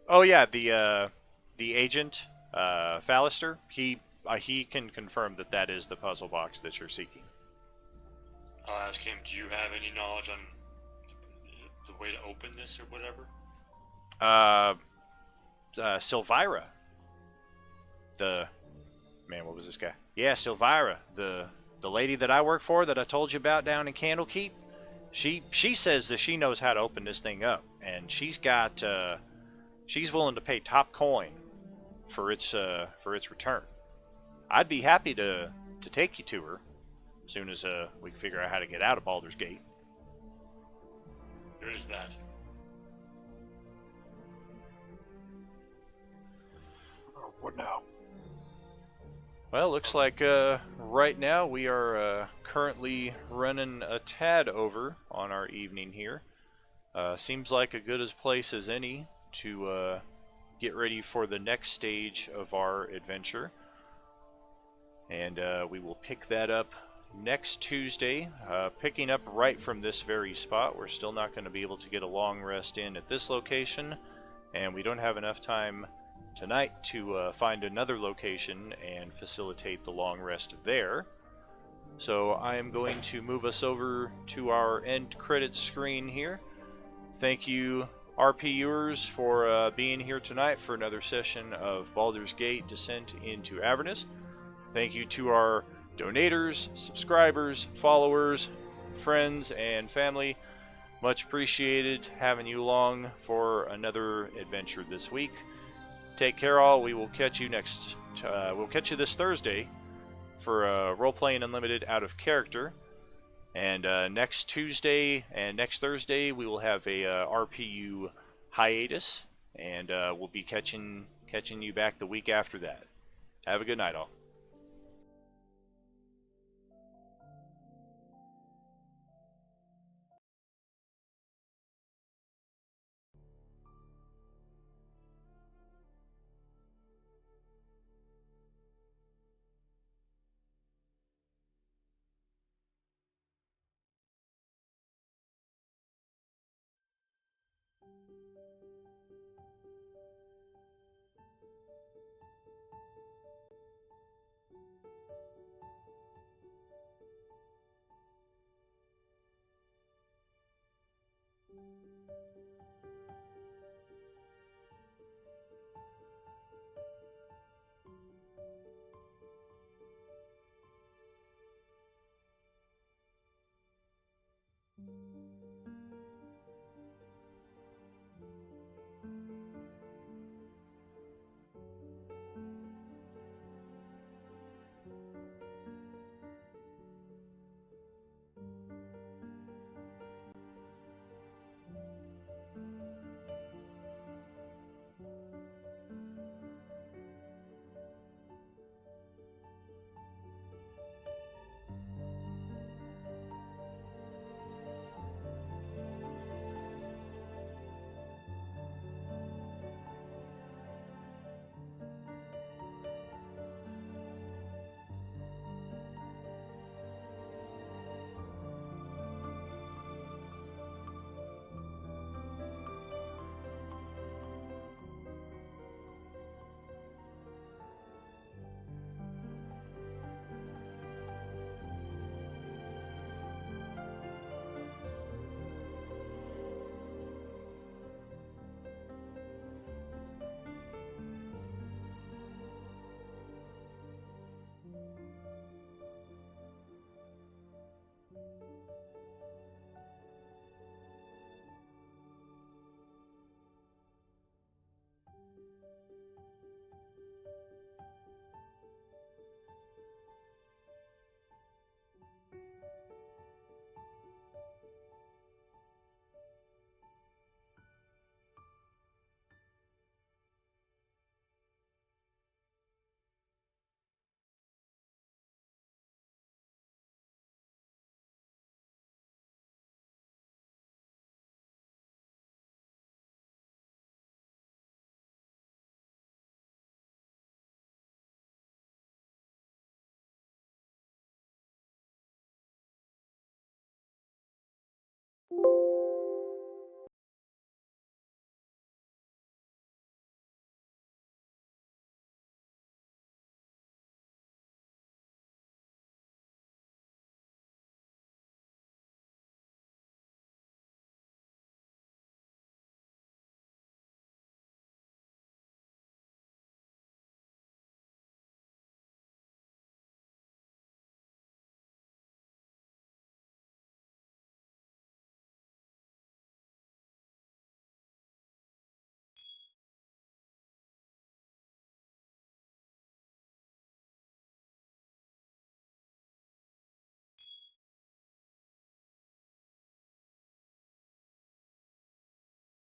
Oh yeah, the agent, Fallister. He can confirm that that is the puzzle box that you're seeking. I'll ask him, do you have any knowledge on the way to open this or whatever? Silvira. What was this guy? Yeah, Silvira, the lady that I work for that I told you about down in Candlekeep. She says that she knows how to open this thing up, and she's willing to pay top coin for its return. I'd be happy to take you to her as soon as we can figure out how to get out of Baldur's Gate. There is that. What now? Well, looks like right now we are currently running a tad over on our evening here. Seems like a good as place as any to get ready for the next stage of our adventure. And we will pick that up next Tuesday, picking up right from this very spot. We're still not going to be able to get a long rest in at this location, and we don't have enough time tonight to find another location and facilitate the long rest there. So I am going to move us over to our end credits screen here. Thank you, RPUers, for being here tonight for another session of Baldur's Gate Descent into Avernus. Thank you to our donators, subscribers, followers, friends, and family. Much appreciated having you along for another adventure this week. Take care, all. We will catch you we'll catch you this Thursday for Role-Playing Unlimited Out of Character. And next Tuesday and next Thursday, we will have a RPU hiatus, and we'll be catching you back the week after that. Have a good night, all.